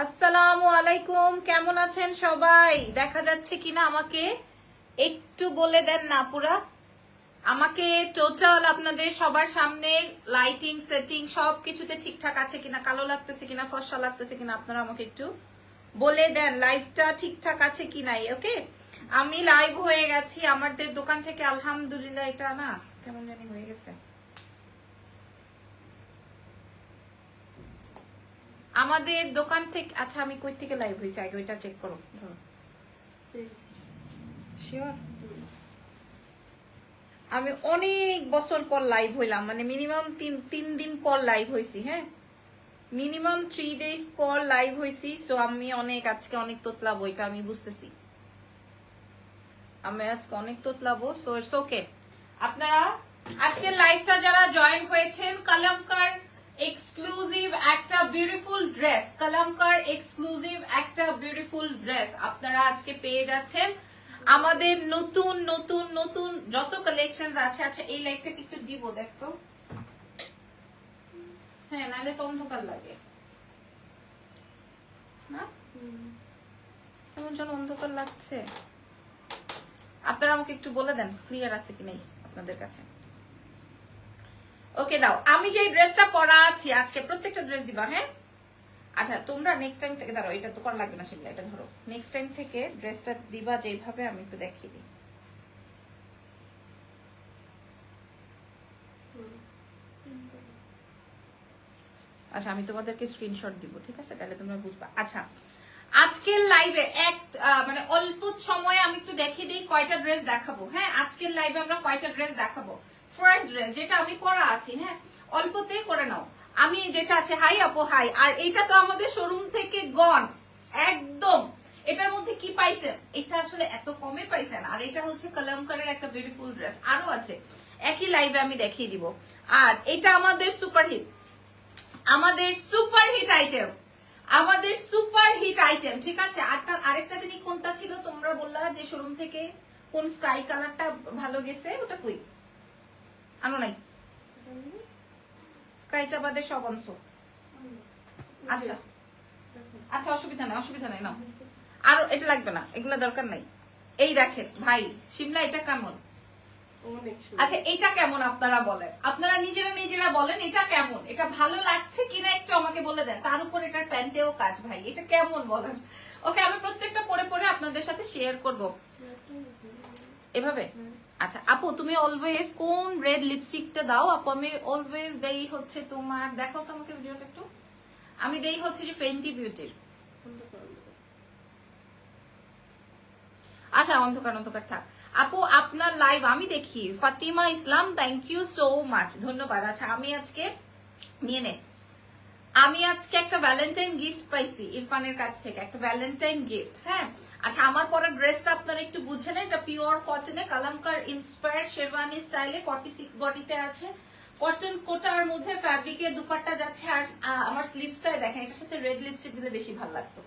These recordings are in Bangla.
আসসালামু আলাইকুম, কেমন আছেন সবাই? দেখা যাচ্ছে কিনা আমাকে একটু বলে দেন না পুরা। আমাকে টোটাল আপনাদের সবার সামনে লাইটিং সেটিং সবকিছুতে ঠিকঠাক আছে কিনা, কালো লাগতেছে কিনা, ফর্সা লাগতেছে কিনা, আপনারা আমাকে একটু বলে দেন লাইভটা ঠিকঠাক আছে কি নাই। ওকে, আমি লাইভ হয়ে গেছি আমাদের দোকান থেকে, আলহামদুলিল্লাহ। এটা না কেমন জানি হয়ে গেছে আমাদের দোকান থেকে। আচ্ছা, আমি কই থেকে লাইভ হয়েছি আগে ওইটা চেক করো, ধরো। শিওর আমি অনেক বছর পর লাইভ হইলাম, মানে মিনিমাম তিন দিন পর লাইভ হয়েছি। হ্যাঁ, মিনিমাম 3 days পর লাইভ হয়েছি। সো আমি আজকে অনেক তোতলাবো, এটা আমি বুঝতেছি। আমি আজকে অনেক তোতলাবো, সো ইটস ওকে। আপনারা আজকের লাইভটা যারা জয়েন হয়েছেন, কলমকার এক্সক্লুসিভ একটা বিউটিফুল ড্রেস, কলমকার এক্সক্লুসিভ একটা বিউটিফুল ড্রেস আপনারা আজকে পেয়ে যাচ্ছেন। আমাদের নতুন নতুন নতুন যত কালেকশন আছে। আচ্ছা, এই লাইটটাকে একটু দিব দেখতো। হ্যাঁ, নাহলে তো অন্ধকার লাগে না, কেমন যেন অন্ধকার লাগছে। আপনারা আমাকে একটু বলে দেন ক্লিয়ার আছে কি নেই আপনাদের কাছে। ওকে, দাও। আমি যে ড্রেসটা পরা আছি আজকে, প্রত্যেকটা ড্রেস দিবা। হ্যাঁ, আচ্ছা, তোমরা নেক্সট টাইম থেকে ধরো, এটা তো করা লাগবে না সেগুলো, এটা ধরো। নেক্সট টাইম থেকে ড্রেসটা দিবা যেভাবে, আমি একটু দেখিয়ে দিই। আচ্ছা, আমি তোমাদেরকে স্ক্রিনশট দিব, ঠিক আছে? তাহলে তোমরা বুঝবা। আচ্ছা, আজকের লাইভে মানে অল্প সময়ে আমি একটু দেখিয়ে দিই কয়টা ড্রেস দেখাবো। হ্যাঁ, আজকের লাইভে আমরা কয়টা ড্রেস দেখাবো। ফার্স্ট ড্রেস যেটা আমি পরা আছি, হ্যাঁ, অল্পতে করে নাও। আমি যেটা আছে, হাই আপু হাই। আর এটা তো আমাদের শোরুম থেকে গন একদম। এটার মধ্যে কি পাইছেন, এটা আসলে এত কমে পাইছেন। আর এটা হচ্ছে কলমকারের একটা বিউটিফুল ড্রেস, আরো আছে একই লাইভে আমি দেখিয়ে দিব। আর এটা আমাদের সুপারহিট, আমাদের সুপারহিট আইটেম, আমাদের সুপারহিট আইটেম, ঠিক আছে? আরেকটা জিনিস কোনটা ছিল তোমরা বললা যে শোরুম থেকে কোন স্কাই কালারটা ভালো গেছে, ওটা কই? আনো নাই? স্কাইটা বাদে সব আনছো? আচ্ছা আচ্ছা, অসুবিধা নাই, অসুবিধা নাই, নাও। আর এটা লাগবে না, এগুলা দরকার নাই। এই দেখেন ভাই, শিমলা এটা কেমন? আচ্ছা, এটা কেমন আপনারা বলেন, আপনারা নিজেরা বলেন এটা কেমন, এটা ভালো লাগছে কিনা একটু আমাকে বলে দেন। তার উপর এটার প্যান্টেও কাজ, ভাই এটা কেমন বলেন। ওকে, আমি প্রত্যেকটা পরে পরে আপনাদের সাথে শেয়ার করব এভাবে। আচ্ছা আপু, তুমি অলওয়েজ কোন রেড লিপস্টিকটা দাও? আপু আমি অলওয়েজ দেই হচ্ছে তোমার, দেখাও তো আমাকে ভিডিওটা একটু। আমি দেই হচ্ছে যে ফেন্টি বিউটির। আচ্ছা, অন্ধকার অন্ধকার থাক। আপু আপনার লাইভ আমি দেখি। ফাতিমা ইসলাম, থ্যাংক ইউ সো মাচ, ধন্যবাদ। আচ্ছা, আমি আজকে নিয়ে নে, আমি আজকে একটা ভ্যালেন্টাইন গিফট পাইছি ইরফানের কাছ থেকে, একটা ভ্যালেন্টাইন গিফট। হ্যাঁ, আচ্ছা, আমার পরে ড্রেসটা আপনারা একটু বুঝেন। এটা পিওর কটনে, কালামকার ইন্সপায়ার্ড শেরওয়ানি স্টাইলে 46 বডিতে আছে। কটন কোটার মধ্যে ফ্যাব্রিকে দুপাট্টা যাচ্ছে। আর আমার স্লিভসটাই দেখেন, এটার সাথে রেড লিপস্টিক দিলে বেশি ভালো লাগতো।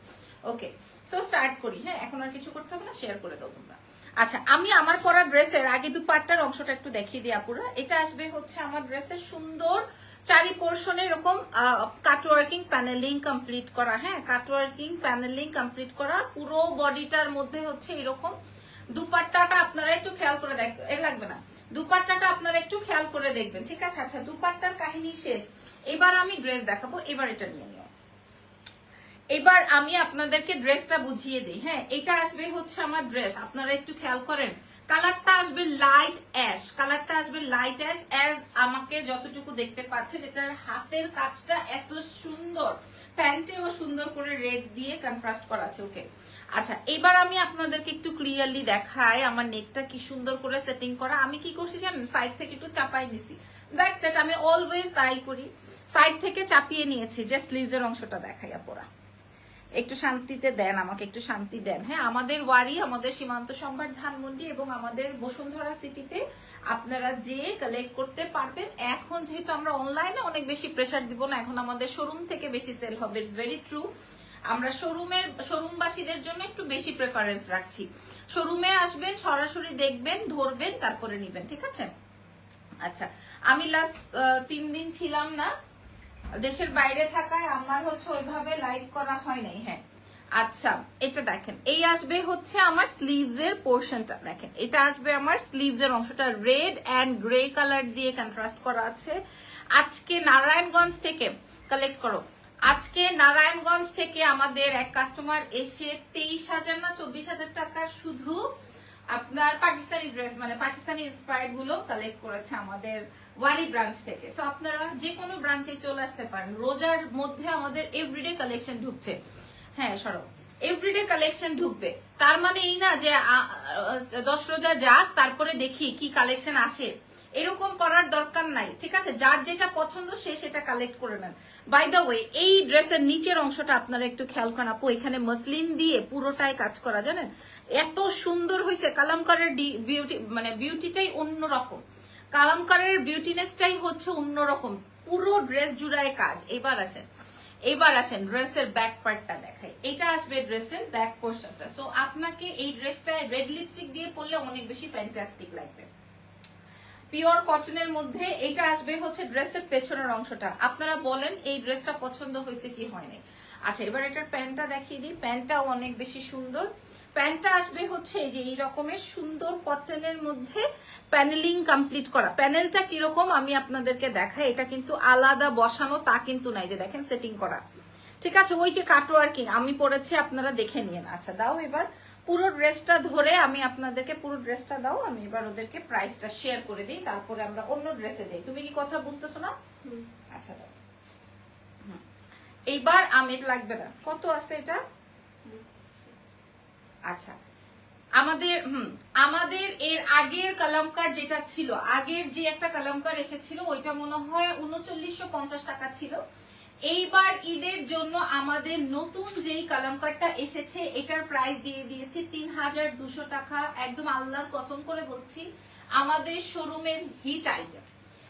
ওকে, সো স্টার্ট করি। হ্যাঁ, এখন আর কিছু করতে হবে না, শেয়ার করে দাও তোমরা। আচ্ছা, আমি আমার পরা ড্রেসের আগে দুপাট্টার অংশটা একটু দেখিয়ে দিই আপুরা। এটা আসবে হচ্ছে আমার ড্রেসের সুন্দর চারি পোর্শনে এরকম কাটওয়ার্কিং প্যানেলিং কমপ্লিট করা। হ্যাঁ, কাটওয়ার্কিং প্যানেলিং কমপ্লিট করা পুরো বডিটার মধ্যে হচ্ছে এরকম। দুপাট্টাটা আপনারা একটু খেয়াল করে দেখবেন, এ লাগবে না, দুপাট্টাটা আপনারা একটু খেয়াল করে দেখবেন, ঠিক আছে? আচ্ছা, দুপাট্টার কাহিনী শেষ। এবার আমি ড্রেস দেখাবো, এবার এটা নিয়ে নিও। এবার আমি আপনাদেরকে ড্রেসটা বুঝিয়ে দিই। হ্যাঁ, এটা আসবে হচ্ছে আমার ড্রেস, আপনারা একটু খেয়াল করেন। কালারটা আসবে লাইট অ্যাশ, কালারটা আসবে লাইট অ্যাশ। আমাকে যতটুকু দেখতে পাচ্ছেন, এটার হাতের কাজটা এত সুন্দর, প্যান্টেও সুন্দর করে রেড দিয়ে কন্ট্রাস্ট করা আছে। ওকে, আচ্ছা, এবার আমি আপনাদেরকে একটু ক্লিয়ারলি দেখাই আমার নেকটা কি সুন্দর করে সেটিং করা। আমি কি করছি জানেন, সাইড থেকে একটু চাপাই নিছি। দ্যাটস ইট, আমি অলওয়েজ তাই করি, সাইড থেকে চাপিয়ে নিয়েছি যে স্লিভসের অংশটা দেখাই। পরা একটু শান্তিতে দেন, আমাকে একটু শান্তি দেন। হ্যাঁ, আমাদের ওয়ারি, আমাদের সীমান্ত সম্ভার ধানমন্ডি এবং আমাদের বসুন্ধরা সিটিতে আপনারা যে কালেক্ট করতে পারবেন। এখন যেহেতু আমরা অনলাইনে অনেক বেশি প্রেসার দিব না, এখন আমাদের শোরুম থেকে বেশি সেল হবে। ইটস ভেরি ট্রু, আমরা শোরুমবাসীদের জন্য একটু বেশি প্রেফারেন্স রাখছি। শোরুমে আসবেন, সরাসরি দেখবেন, ধরবেন, তারপরে নিবেন, ঠিক আছে? আচ্ছা, আমি লাস্ট 3 দিন ছিলাম না, দেশের বাইরে থাকায় আমার হচ্ছে ওইভাবে লাইভ করা হয় নাই। হ্যাঁ আচ্ছা, এটা দেখেন, এই আসবে হচ্ছে আমার স্লিভস এর পোর্শনটা। দেখেন এটা আসবে আমার স্লিভস এর অংশটা, রেড এন্ড গ্রে কালার দিয়ে কন্ট্রাস্ট করা আছে। আজকে নারায়ণগঞ্জ থেকে কালেক্ট করো, আজকে নারায়ণগঞ্জ থেকে আমাদের এক কাস্টমার এসে 23,000 না 24,000 টাকার শুধু আপনার পাকিস্তানি ড্রেস, মানে পাকিস্তানি ইন্সপায়ার্ড গুলো কালেক্ট করেছে আমাদের ওয়ারি ব্রাঞ্চ থেকে। সো আপনারা যে কোনো ব্রাঞ্চে চলে আসতে পারেন। রোজার মধ্যে আমাদের এভরিডে কালেকশন ঢুকছে। হ্যাঁ সরো, এভরিডে কালেকশন ঢুকবে, তার মানে এই না যে 10 রোজা যাক তারপরে দেখি কি কালেকশন আসে, এরকম করার দরকার নাই। ঠিক আছে, যার যেটা পছন্দ সে সেটা কালেক্ট করে নেন। বাই দ্য ওয়ে, এই ড্রেসের নিচের অংশটা আপনারা একটু খেয়াল করেন আপু, এখানে মসলিন দিয়ে পুরোটাই কাজ করা, জানেন এত সুন্দর হয়েছে। কালামকারের বিউটি, মানে বিউটিটাই অন্যরকম, কালামকারের বিউটিনেসটাই হচ্ছে অন্যরকম, পুরো ড্রেস জুড়ায় কাজ। এবার আসেন ড্রেসের ব্যাক পার্টটা দেখাই। এটা আসবে ড্রেসের ব্যাক পোর্শনটা। সো আপনাকে এই ড্রেসটা রেড লিপস্টিক দিয়ে পরলে অনেক বেশি ফ্যান্টাস্টিক লাগবে। পিওর কটনের মধ্যে এটা আসবে হচ্ছে ড্রেসের পেছনের অংশটা। আপনারা বলেন এই ড্রেসটা পছন্দ হয়েছে কি হয়নি। আচ্ছা এবার এটার প্যান্টটা দেখিয়ে দিই, প্যান্টটাও অনেক বেশি সুন্দর। প্যান্টটা আসবে হচ্ছে যে এই রকমের সুন্দর কটনের মধ্যে প্যানেলিং কমপ্লিট করা। প্যানেলটা কিরকম আমি আপনাদেরকে দেখাই, এটা কিন্তু আলাদা বসানো তা কিন্তু নাই, যে দেখেন সেটিং করা। ঠিক আছে, ওই যে কাটওয়ার্কিং আমি পরেছি, আপনারা দেখে নিন। আচ্ছা দাও এবার পুরো ড্রেসটা ধরে, আমি আপনাদেরকে পুরো ড্রেসটা দাও, আমি এবার ওদেরকে প্রাইসটা শেয়ার করে দিই, তারপরে আমরা অন্য ড্রেসে যাই। তুমি কি কথা বুঝতেছো না? আচ্ছা দাও। এইবার আমের লাগবে না, কত আছে এটা? আচ্ছা আমাদের এর আগের কালামকার যেটা ছিল, আগের যে একটা কালামকার এসেছিল ওইটা মনে হয় 3950 টাকা ছিল। এইবার ঈদের জন্য আমাদের নতুন যেই কালামকারটা এসেছে এটার প্রাইস দিয়ে দিয়েছি 3200 টাকা। একদম আল্লাহর কসম করে বলছি, আমাদের শোরুমের হিট আইটেম।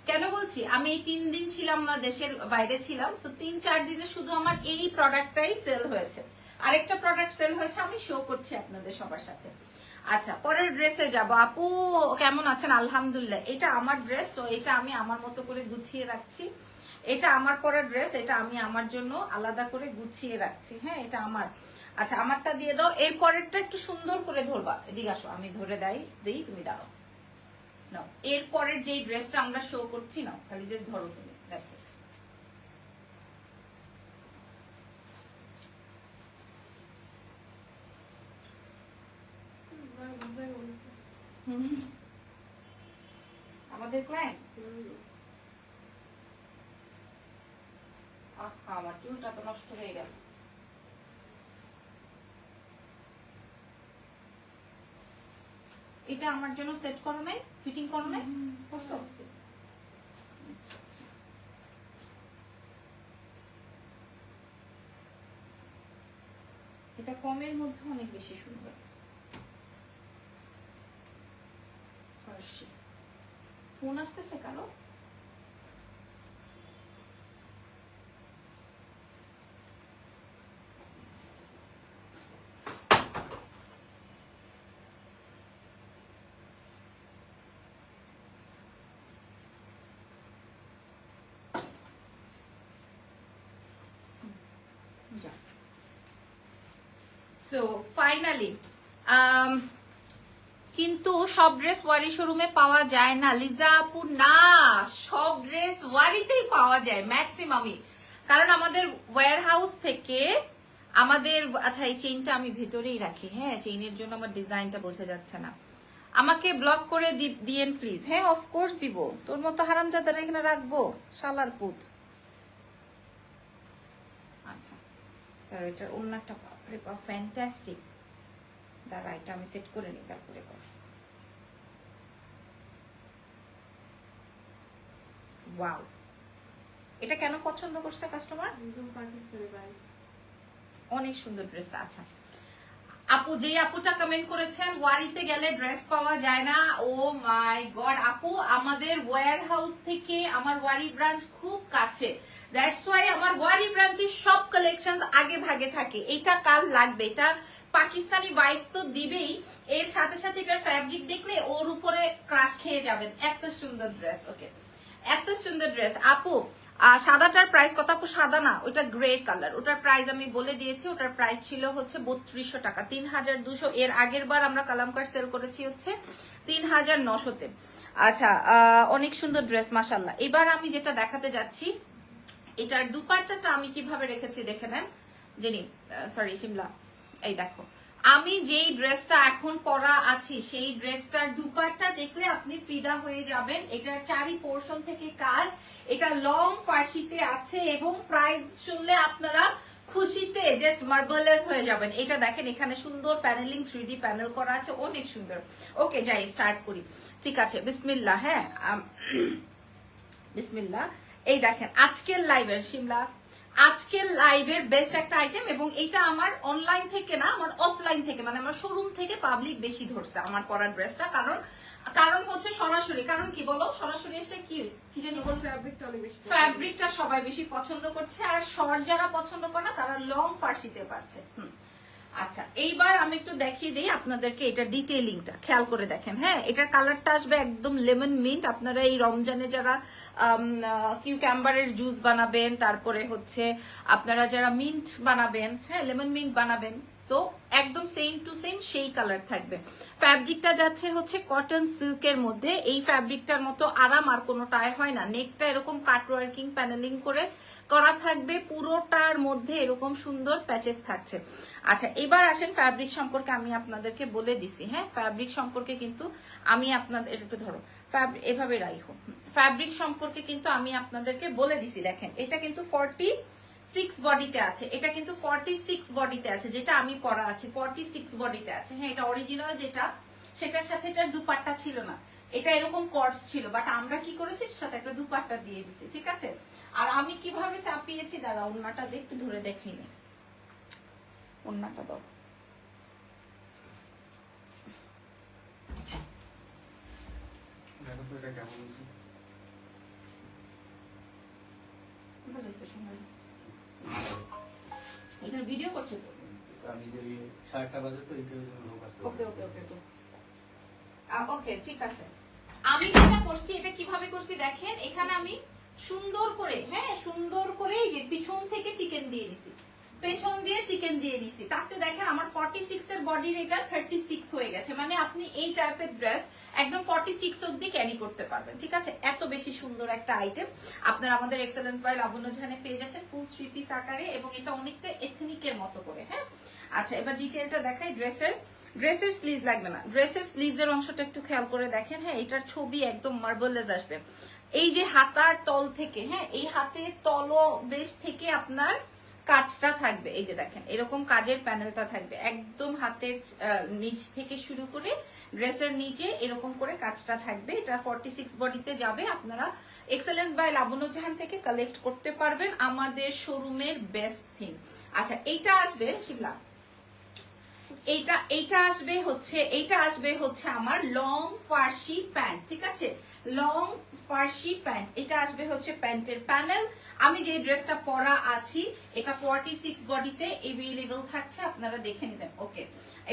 কেন বলছি, আমি এই 3 দিন ছিলাম না, দেশের বাইরে ছিলাম, তো 3-4 দিনে শুধু আমার এই প্রোডাক্টটাই সেল হয়েছে। আরেকটা প্রোডাক্ট সেল হয়েছে, আমি শো করছি আপনাদের সবার সাথে। আচ্ছা পরের ড্রেসে যাব। আপু কেমন আছেন? আলহামদুলিল্লাহ। এটা আমার ড্রেস, তো এটা আমি আমার মতো করে গুছিয়ে রাখছি। এটা আমার পরা ড্রেস, এটা আমি আমার জন্য আলাদা করে গুছিয়ে রাখছি। হ্যাঁ এটা আমার। আচ্ছা আমারটা দিয়ে দাও, এর পরেরটা একটু সুন্দর করে ধরবা। এদিকে আসো, আমি ধরে দেই, তুমি দাঁড়াও। নাও এর পরের যে ড্রেসটা আমরা শো করছি না, খালি জাস্ট ধরো তুমি, দ্যাটস ইট। আমাদের ক্লায়েন্ট, আমার চুলটা তো নষ্ট হয়ে গেল। এটা আমার জন্য সেট করো নাই, ফিটিং করো নাই, করছো? এটা কমের মধ্যে অনেক বেশি সুন্দর। ফোন আসতেছে কারো? সো ফাইনালি কিন্তু সব ড্রেস ওয়ারি শোরুমে পাওয়া যায় না লিজা আপু, না সব ড্রেস ওয়ারিতেই পাওয়া যায় ম্যাক্সিমামই, কারণ আমাদের ওয়্যার হাউস থেকে আমাদের। আচ্ছা এই চেইনটা আমি ভেতরেই রাখি, হ্যাঁ চেইনের জন্য আমার ডিজাইনটা বোঝা যাচ্ছে না। আমাকে ব্লক করে দিয়েন প্লিজ। হ্যাঁ অফকোর্স দিব, তোর মতো হারামজাদারা এখানে রাখবো, শালার পুত। আচ্ছা এটার অন্যটা বাপরে বাপ ফ্যান্টাস্টিক, দাঁড়া এটা আমি সেট করে নিই তারপরে কর। ওয়াও, এটা কেন পছন্দ করছে কাস্টমার? অনেক সুন্দর ড্রেসটা। আচ্ছা আপু, যে আপুটা কমেন্ট করেছেন ওয়ারিতে গেলে ড্রেস পাওয়া যায় না, ও মাই গড আপু, আমাদের ওয়্যার হাউস থেকে আমার ওয়ারি ব্রাঞ্চ খুব কাছে, দ্যাটস ওয়াই আমার ওয়ারি ব্রাঞ্চের সব কালেকশন আগে ভাগে থাকে। এটা কাল লাগবে, এটা পাকিস্তানি ভাইবস তো দিবেই, এর সাথে সাথে এটার ফ্যাব্রিক দেখলে ওর উপরে ক্রাশ খেয়ে যাবেন, এত সুন্দর ড্রেস। ওকে এত সুন্দর ড্রেস আপু। সাদাটার প্রাইস কত আপু? সাদা না, ওটা গ্রে কালার। ওটার প্রাইস আমি বলে দিয়েছি, ওটার প্রাইস ছিল হচ্ছে 3200 টাকা, 3200। এর আগের বার আমরা কালামকার সেল করেছি হচ্ছে 3900-তে। আচ্ছা, অনেক সুন্দর ড্রেস মাশাল্লাহ। এবার আমি যেটা দেখাতে যাচ্ছি, এটার দুপাট্টাটা আমি কিভাবে রেখেছি দেখে নেন। জেনি, সরি শিমলা, এই দেখো আমি যেই ড্রেসটা এখন পরা আছি সেই ড্রেসটার দুপাট্টা দেখলে আপনি ফিদা হয়ে যাবেন। এটার চারি পোর্শন থেকে কাজ, এটা লং ফার্সিতে আছে এবং প্রাইস শুনলে আপনারা খুশিতে জাস্ট মার্বেলাস হয়ে যাবেন। এটা দেখেন এখানে সুন্দর প্যানেলিং 3D প্যানেল করা আছে, অনেক সুন্দর। ওকে যাই স্টার্ট করি, ঠিক আছে বিসমিল্লাহ। হ্যাঁ বিসমিল্লাহ। এই দেখেন আজকের লাইভের শিমলা, আজকের লাইভের বেস্ট একটা আইটেম, এবং এটা আমার অনলাইন থেকে না, আমার অফলাইন থেকে, মানে আমার শোরুম থেকে পাবলিক বেশি ধরছে আমার পরা ড্রেসটা। কারণ হচ্ছে সরাসরি, কারণ কি বলো, সরাসরি এসে কি জানি বল, ফ্যাব্রিকটা সবাই বেশি পছন্দ করছে, আর শর্ট যারা পছন্দ করে না তারা লং ফার্সিতে পাচ্ছে। আচ্ছা, এইবার আমি একটু দেখিয়ে দিই আপনাদেরকে এটা ডিটেইলিংটা, খেয়াল করে দেখেন। হ্যাঁ, এটার কালারটা আসবে একদম লেমন মিন্ট। আপনারা এই রমজানে যারা কিউক্যাম্বারের জুস বানাবেন, তারপরে হচ্ছে আপনারা যারা মিন্ট বানাবেন, হ্যাঁ লেমন মিন্ট বানাবেন, সো একদম সেম টু সেম সেই কালার থাকবে। ফ্যাব্রিকটা যাচ্ছে হচ্ছে কটন সিল্কের মধ্যে। এই ফ্যাব্রিকটার মতো আরাম আর কোনোটায় হয় না। নেকটা এরকম কাট ওয়ার্কিং প্যানেলিং করে করা থাকবে, পুরোটার মধ্যে এরকম সুন্দর প্যাচেস থাকছে। আচ্ছা, এবার আসেন ফ্যাব্রিক সম্পর্কে আমি আপনাদেরকে বলে দিছি। হ্যাঁ, ফ্যাব্রিক সম্পর্কে কিন্তু আমি আপনাদের, একটু ধরো ফ্যাব্রিক এভাবে রাখো, ফ্যাব্রিক সম্পর্কে কিন্তু আমি আপনাদেরকে বলে দিছি। দেখেন এটা কিন্তু 46 বডিতে আছে, এটা কিন্তু 46 বডিতে আছে, যেটা আমি পরা আছি 46 বডিতে আছে। হ্যাঁ, এটা অরিজিনাল যেটা, সেটার সাথে এটার দুপাট্টা ছিল না, এটা এরকম কর্স ছিল, বাট আমরা কি করেছি এর সাথে একটা দুপাট্টা দিয়ে দিছি, ঠিক আছে। আর আমি কিভাবে চাপিয়েছি, দাঁড়া ওন্নাটা একটু ধরে দেখাই নি, ওন্নাটা দাও। এখানে ভিডিও করছে তো, আমি যে 7টা বাজে তো এটা লোক আছে। ওকে ওকে ওকে ওকে ঠিক আছে। আমি যেটা করছি, এটা কিভাবে করছি দেখেন, এখানে আমি সুন্দর করে, হ্যাঁ সুন্দর করে এই যে পিছন থেকে চিকেন দিয়ে দিছি, পেছন দিয়ে চিকেন দিয়ে দিছি, তাতে দেখেন আমার 46 এর বডির এটা 36 হয়ে গেছে। মানে আপনি এই টাইপের ড্রেস একদম 46 অবধি ক্যারি করতে পারবেন, ঠিক আছে। এত বেশি সুন্দর একটা আইটেম আপনারা আমাদের এক্সেলেন্স বাই লাবণ্য জাহানে পেয়ে যাচ্ছেন ফুল 3 পিস আকারে, এবং এটা অনেকটা এথনিকের মতো করে। হ্যাঁ, আচ্ছা এবার ডিটেইলটা দেখাই। ড্রেসের স্লিভ লাগবে না, ড্রেসের স্লিভের অংশটা একটু খেয়াল করে দেখেন। হ্যাঁ, এটার ছবি একদম মার্বেলাইজ আসবে। এই যে হাতার তল থেকে, হ্যাঁ এই হাতের তলদেশ থেকে আপনার কাজটা থাকবে, এই যে দেখেন এরকম কাজের প্যানেলটা থাকবে একদম হাতের নিচ থেকে শুরু করে ড্রেসের নিচে এরকম করে কাজটা থাকবে। এটা 46 বডিতে যাবে। আপনারা এক্সেলেন্স বাই লাবণ্য জাহান থেকে কালেক্ট করতে পারবেন, আমাদের শোরুমের বেস্ট থিং। আচ্ছা, এইটা আসবে শিবলা, এইটা আসবে হচ্ছে আমার লং ফার্সি প্যান্ট, ঠিক আছে, লং ফার্সি প্যান্ট। এটা আসবে হচ্ছে প্যান্টের প্যানেল। আমি যে ড্রেসটা পরা আছি এটা 46 বডিতে এভেলেবল থাকছে, আপনারা দেখে নেবেন। ওকে,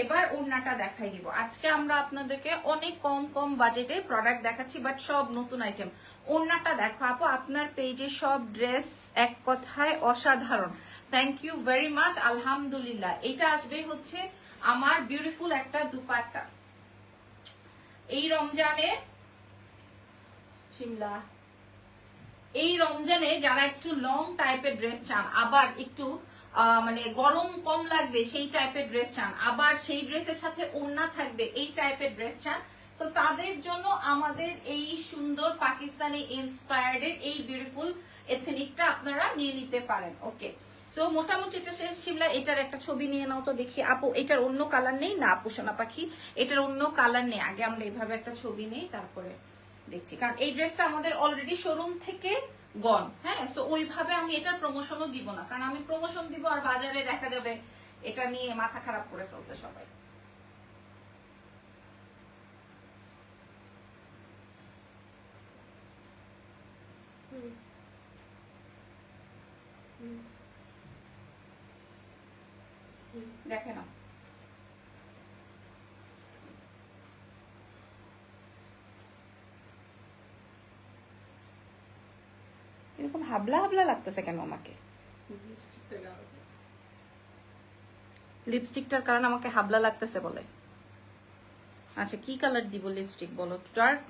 এবার ওড়নাটা দেখাই দিব। আজকে আমরা আপনাদেরকে অনেক কম বাজেটে প্রোডাক্ট দেখাচ্ছি, বাট সব নতুন আইটেম। ওড়নাটা দেখো আপু, আপনার পেজে সব ড্রেস এক কথায় অসাধারণ, থ্যাংক ইউ ভেরি মাচ, আলহামদুলিল্লাহ। এটা আসবে হচ্ছে আমার বিউটিফুল একটা দুপাট্টা। এই রমজানে শিমলা, এই রমজানে যারা একটু লং টাইপের ড্রেস চান, আবার একটু মানে গরম কম লাগবে সেই টাইপের ড্রেস চান, আবার সেই ড্রেসের সাথে ওড়না থাকবে এই টাইপের ড্রেস চান, তো তাদের জন্য আমাদের এই সুন্দর পাকিস্তানি ইন্সপায়ার্ড এই বিউটিফুল এথনিকটা আপনারা নিয়ে নিতে পারেন। ওকে, সো মোটামুটি এটা শেষ। শিমলা, এটার একটা ছবি নিয়ে নাও তো দেখি। আপু এটার অন্য কালার নেই না? আপু সোনা পাখি, এটার অন্য কালার নেই। আগে আমরা এইভাবে একটা ছবি নেই, তারপরে দেখছি, কারণ এই ড্রেসটা আমাদের অলরেডি শোরুম থেকে গন। হ্যাঁ, সো ওইভাবে আমি এটার প্রমোশনও দিব না, কারণ আমি প্রমোশন দিব আর বাজারে দেখা যাবে এটা নিয়ে মাথা খারাপ করে ফেলছে সবাই। দেখে না, এরকম হাবলা হাবলা লাগতেছে কেন আমাকে? লিপস্টিকটার কারণে আমাকে হাবলা লাগতেছে বলে। আচ্ছা কি কালার দিব লিপস্টিক বলো? ডার্ক?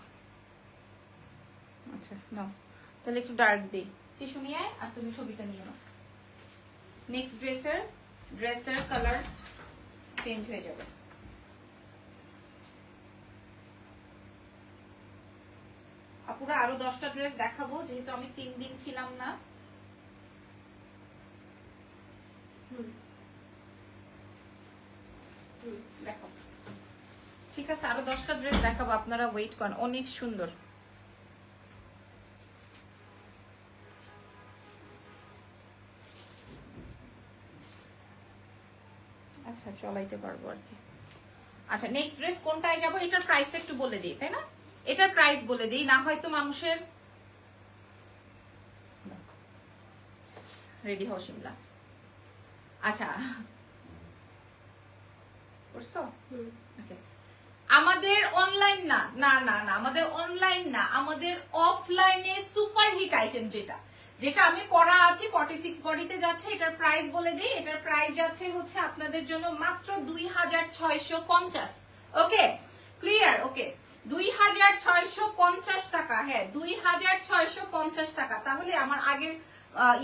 আচ্ছা নাও তাহলে একটু ডার্ক দিই। টিস্যু নিয়ে আয় আর তুমি ছবিটা নিয়ে নাও। নেক্সট ড্রেসের কালার চেঞ্জ হয়ে যাবে। আপুরা আরো 10টা ড্রেস দেখাবো যেহেতু আমি 3 দিন ছিলাম না। দেখো ঠিক আছে, আরো 10টা ড্রেস দেখাবো, আপনারা ওয়েট করেন। অনেক সুন্দর। আচ্ছা চলাইতে পারবো আর কি। আচ্ছা নেক্সট ড্রেস কোনটায় যাবো? এটার প্রাইসটা একটু বলে দিই, তাই না? এটার প্রাইস বলে দিই, না হয়তো মানুষের। রেডি হও শিমলা। আচ্ছা করছো? ওকে। আমাদের অনলাইন না না না না আমাদের অনলাইন না, আমাদের অফলাইনে সুপার হিট আইটেম যেটা যেটা আমি পরা আছি 46 বডিতে যাচ্ছে। এটার প্রাইস বলে দিই, এটার প্রাইস যাচ্ছে হচ্ছে আপনাদের জন্য মাত্র 2650। Okay clear? ওকে 2650 টাকা। হ্যাঁ 2650 টাকা। তাহলে আমার আগের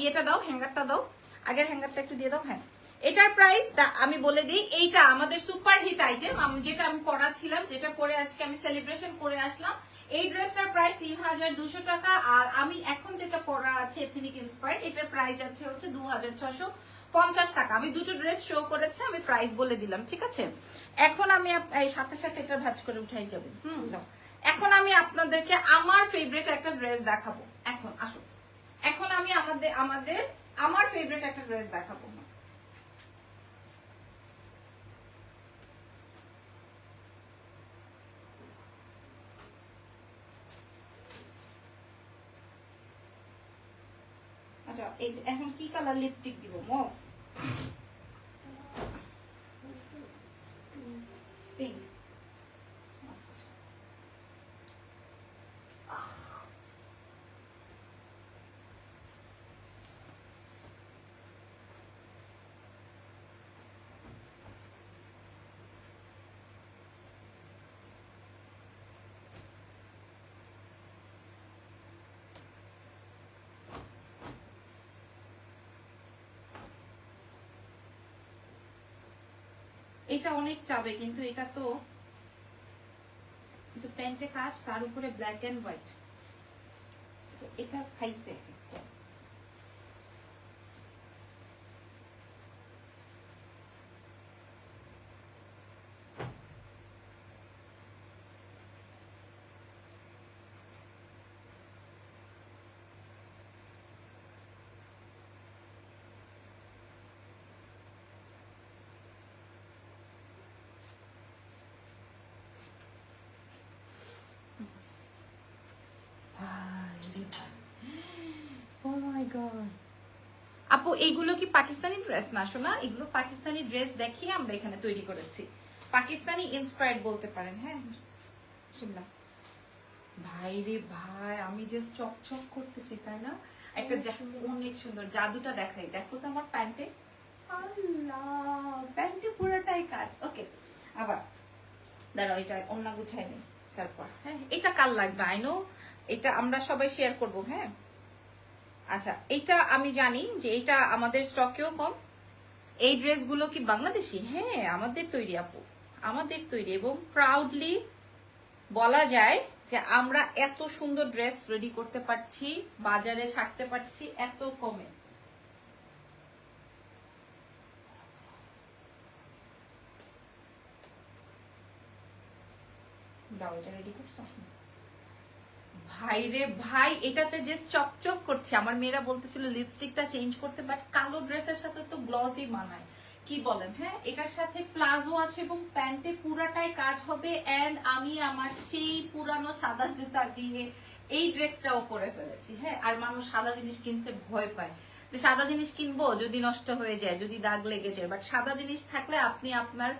ইয়েটা দাও, হ্যাঙ্গারটা দাও, আগের হ্যাঙ্গারটা একটু দিয়ে দাও। হ্যাঁ এটার প্রাইস আমি বলে দিই, এইটা আমাদের সুপার হিট আইটেম, যেটা আমি পরাছিলাম, যেটা পরে আজকে আমি সেলিব্রেশন করে আসলাম। এই ড্রেসটার প্রাইস 3200 টাকা। আর আমি এখন যেটা পরা আছে এথনিক ইন্সপায়ার্ড, এটার প্রাইস আছে হচ্ছে 2650 টাকা। আমি দুটো ড্রেস শো করেছে, আমি প্রাইস বলে দিলাম, ঠিক আছে? এখন আমি এই সাথে সাথে এটা ভাঁজ করে উঠাই যাবে। এখন আমি আপনাদেরকে আমার ফেভারিট একটা ড্রেস দেখাবো। এখন আসো, এখন আমি আমার ফেভারিট একটা ড্রেস দেখাবো। আচ্ছা এখন কি কালার লিপস্টিক দিব? Mauve, pink. আচ্ছা এটা অনেক চাবে কিন্তু এটা তো প্যান্টে কাজ, তার উপরে ব্ল্যাক এন্ড হোয়াইট, এটা খাইছে। আপু এইগুলো কি পাকিস্তানি ড্রেস না? শোনা, এগুলো পাকিস্তানি ড্রেস দেখিয়ে আমরা এখানে তৈরি করেছি, পাকিস্তানি ইন্সপায়ার্ড বলতে পারেন। হ্যাঁ শিমলা ভাই রে ভাই, আমি যে চকচক করতেছি তাই না? একটা অনেক সুন্দর জাদুটা দেখাই, দেখো তো আমার প্যান্টে। আল্লাহ প্যান্টে পুরোটাই কাজ। ওকে আবার দাঁড়াও, এটা অন্য গুছাই নেই। তারপর হ্যাঁ এটা কার লাগবে? আই নো, এটা আমরা সবাই শেয়ার করব। হ্যাঁ আচ্ছা এটা আমি জানি যে এটা আমাদের স্টকেও কম। এই ড্রেসগুলো কি বাংলাদেশি? হ্যাঁ আমাদের তৈরি আপু, আমাদের তৈরি, এবং প্রাউডলি বলা যায় যে আমরা এত সুন্দর ড্রেস রেডি করতে পারছি, বাজারে ছাড়তে পারছি এত কমে। দাও এটা রেডি করছো? ভাই রে ভাই, এটাতে যে চকচক করছে। আমার মেয়েরা বলতেছিল লিপস্টিকটা চেঞ্জ করতে, বাট কালো ড্রেসের সাথে তো গ্লসি মানায়, কি বলেন? হ্যাঁ এটার সাথে প্লাজো আছে এবং প্যান্টে পুরাটাই কাজ হবে। এন্ড আমি আমার সেই পুরানো সাদা জুতা দিয়ে এই ড্রেসটাও পরে ফেলেছি। হ্যাঁ আর মানুষ সাদা জিনিস কিনতে ভয় পায়, যে সাদা জিনিস কিনবো যদি নষ্ট হয়ে যায়, যদি দাগ লেগে যায়। বাট সাদা জিনিস থাকলে আপনি আপনার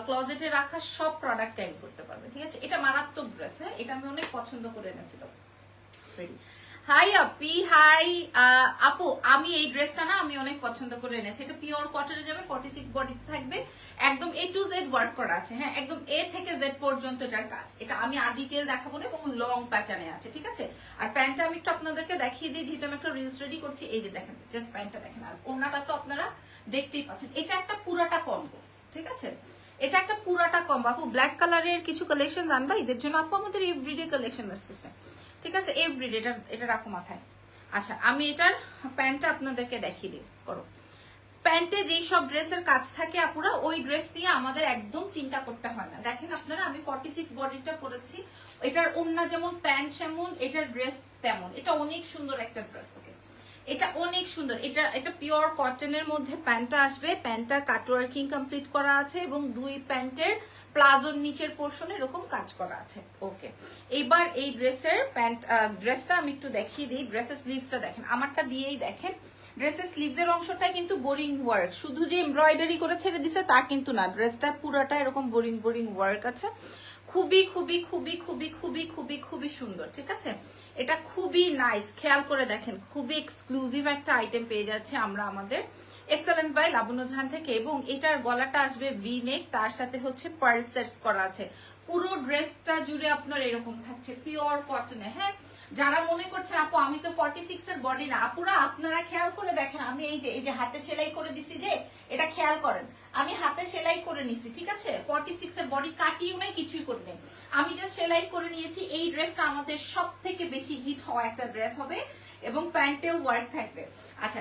ক্লোজেটে রাখা সব প্রোডাক্ট ক্যারি করতে পারবেন, ঠিক আছে? এটা মারাত্মক ড্রেস। হ্যাঁ এটা আমি অনেক পছন্দ করে এনেছি। তো হাই আপি, হাই আপু। আমি এই ড্রেসটা না আমি অনেক পছন্দ করে এনেছি। এটা পিওর কটনে যাবে, 46 বডিতে থাকবে, একদম A to Z ওয়ার্ক করা আছে। হ্যাঁ, একদম A থেকে Z পর্যন্ত এটার কাজ। এটা আমি আর ডিটেল দেখাবো না এবং লং প্যাটার্নে আছে, ঠিক আছে। আর প্যান্টটা আমি একটু আপনাদেরকে দেখিয়ে দিই, যেহেতু আমি একটা রিলস রেডি করছি। এই যে দেখেন, জাস্ট প্যান্টটা দেখেন, আর ওড়নাটা তো আপনারা দেখতেই পাচ্ছেন। এটা একটা পুরাটা কম্বো, ঠিক আছে। এটা একটা পুরাটা কম্বো। আপু ব্ল্যাক কালারের কিছু কালেকশন আনবা ঈদের জন্য? আপু আমাদের এভরিডে কালেকশন আসতেছে, ঠিক আছে। এভরিডে এটা রাখো মাথায়। আচ্ছা, আমি এটার প্যান্টটা আপনাদেরকে দেখিয়ে দিই। করো, প্যান্টে যেই সব ড্রেসের কাজ থাকে আপুরা, ওই ড্রেস নিয়ে আমাদের একদম চিন্তা করতে হয় না। দেখেন আপনারা, আমি 46 বডিটা পরেছি। এটার ওড়না যেমন, প্যান্ট যেমন, এটার ড্রেস তেমন। এটা অনেক সুন্দর একটা ড্রেস। ওকে, এটা অনেক সুন্দর। এটা পিওর কটনের মধ্যে প্যান্টটা আসবে। প্যান্টটা কাটওয়ার্কিং কমপ্লিট করা আছে এবং দুই প্যান্টের প্লাজোর নিচের পোর্শনে এরকম কাজ করা আছে। ওকে, এবার এই ড্রেসটা আমি একটু দেখিয়ে দিই। ড্রেসের স্লিভসটা দেখেন, আমারটা দিয়েই দেখেন। ড্রেসের স্লিভসের অংশটা কিন্তু বোরিং ওয়ার্ক, শুধু যে এমব্রয়ডারি করে ছেড়ে দিছে তা কিন্তু না। ড্রেসটা পুরোটা এরকম বোরিং বোরিং ওয়ার্ক আছে। খুবই খুবই খুবই খুবই খুবই খুবই খুবই সুন্দর, ঠিক আছে। এটা খুবই নাইস, খেয়াল করে দেখেন, খুবই এক্সক্লুসিভ একটা আইটেম পেয়ে যাচ্ছে আমরা আমাদের এক্সেলেন্স বাই লাবণ্য জাহান থেকে। এবং এটার গলাটা আসবে ভি নেক, তার সাথে হচ্ছে পার্ল সেটস করা আছে। পুরো ড্রেসটা জুড়ে আপনার এরকম থাকছে পিওর কটনে। হ্যাঁ, যারা মনে করছেন আপু আমি তো 46 এর বডি না, আপুরা আপনারা খেয়াল করে দেখেন, আমি এই যে হাতে সেলাই করে দিছি, যে এটা খেয়াল করেন, আমি হাতে সেলাই করে নিছি, ঠিক আছে। 46 এর বডি কাটিও নাই, কিছুই করে নেই, আমি জাস্ট সেলাই করে নিয়েছি। এই ড্রেসটা আমাদের সব থেকে বেশি হিট হওয়া একটা ড্রেস হবে এবং প্যান্টেও ওয়ার্ক থাকবে। আচ্ছা,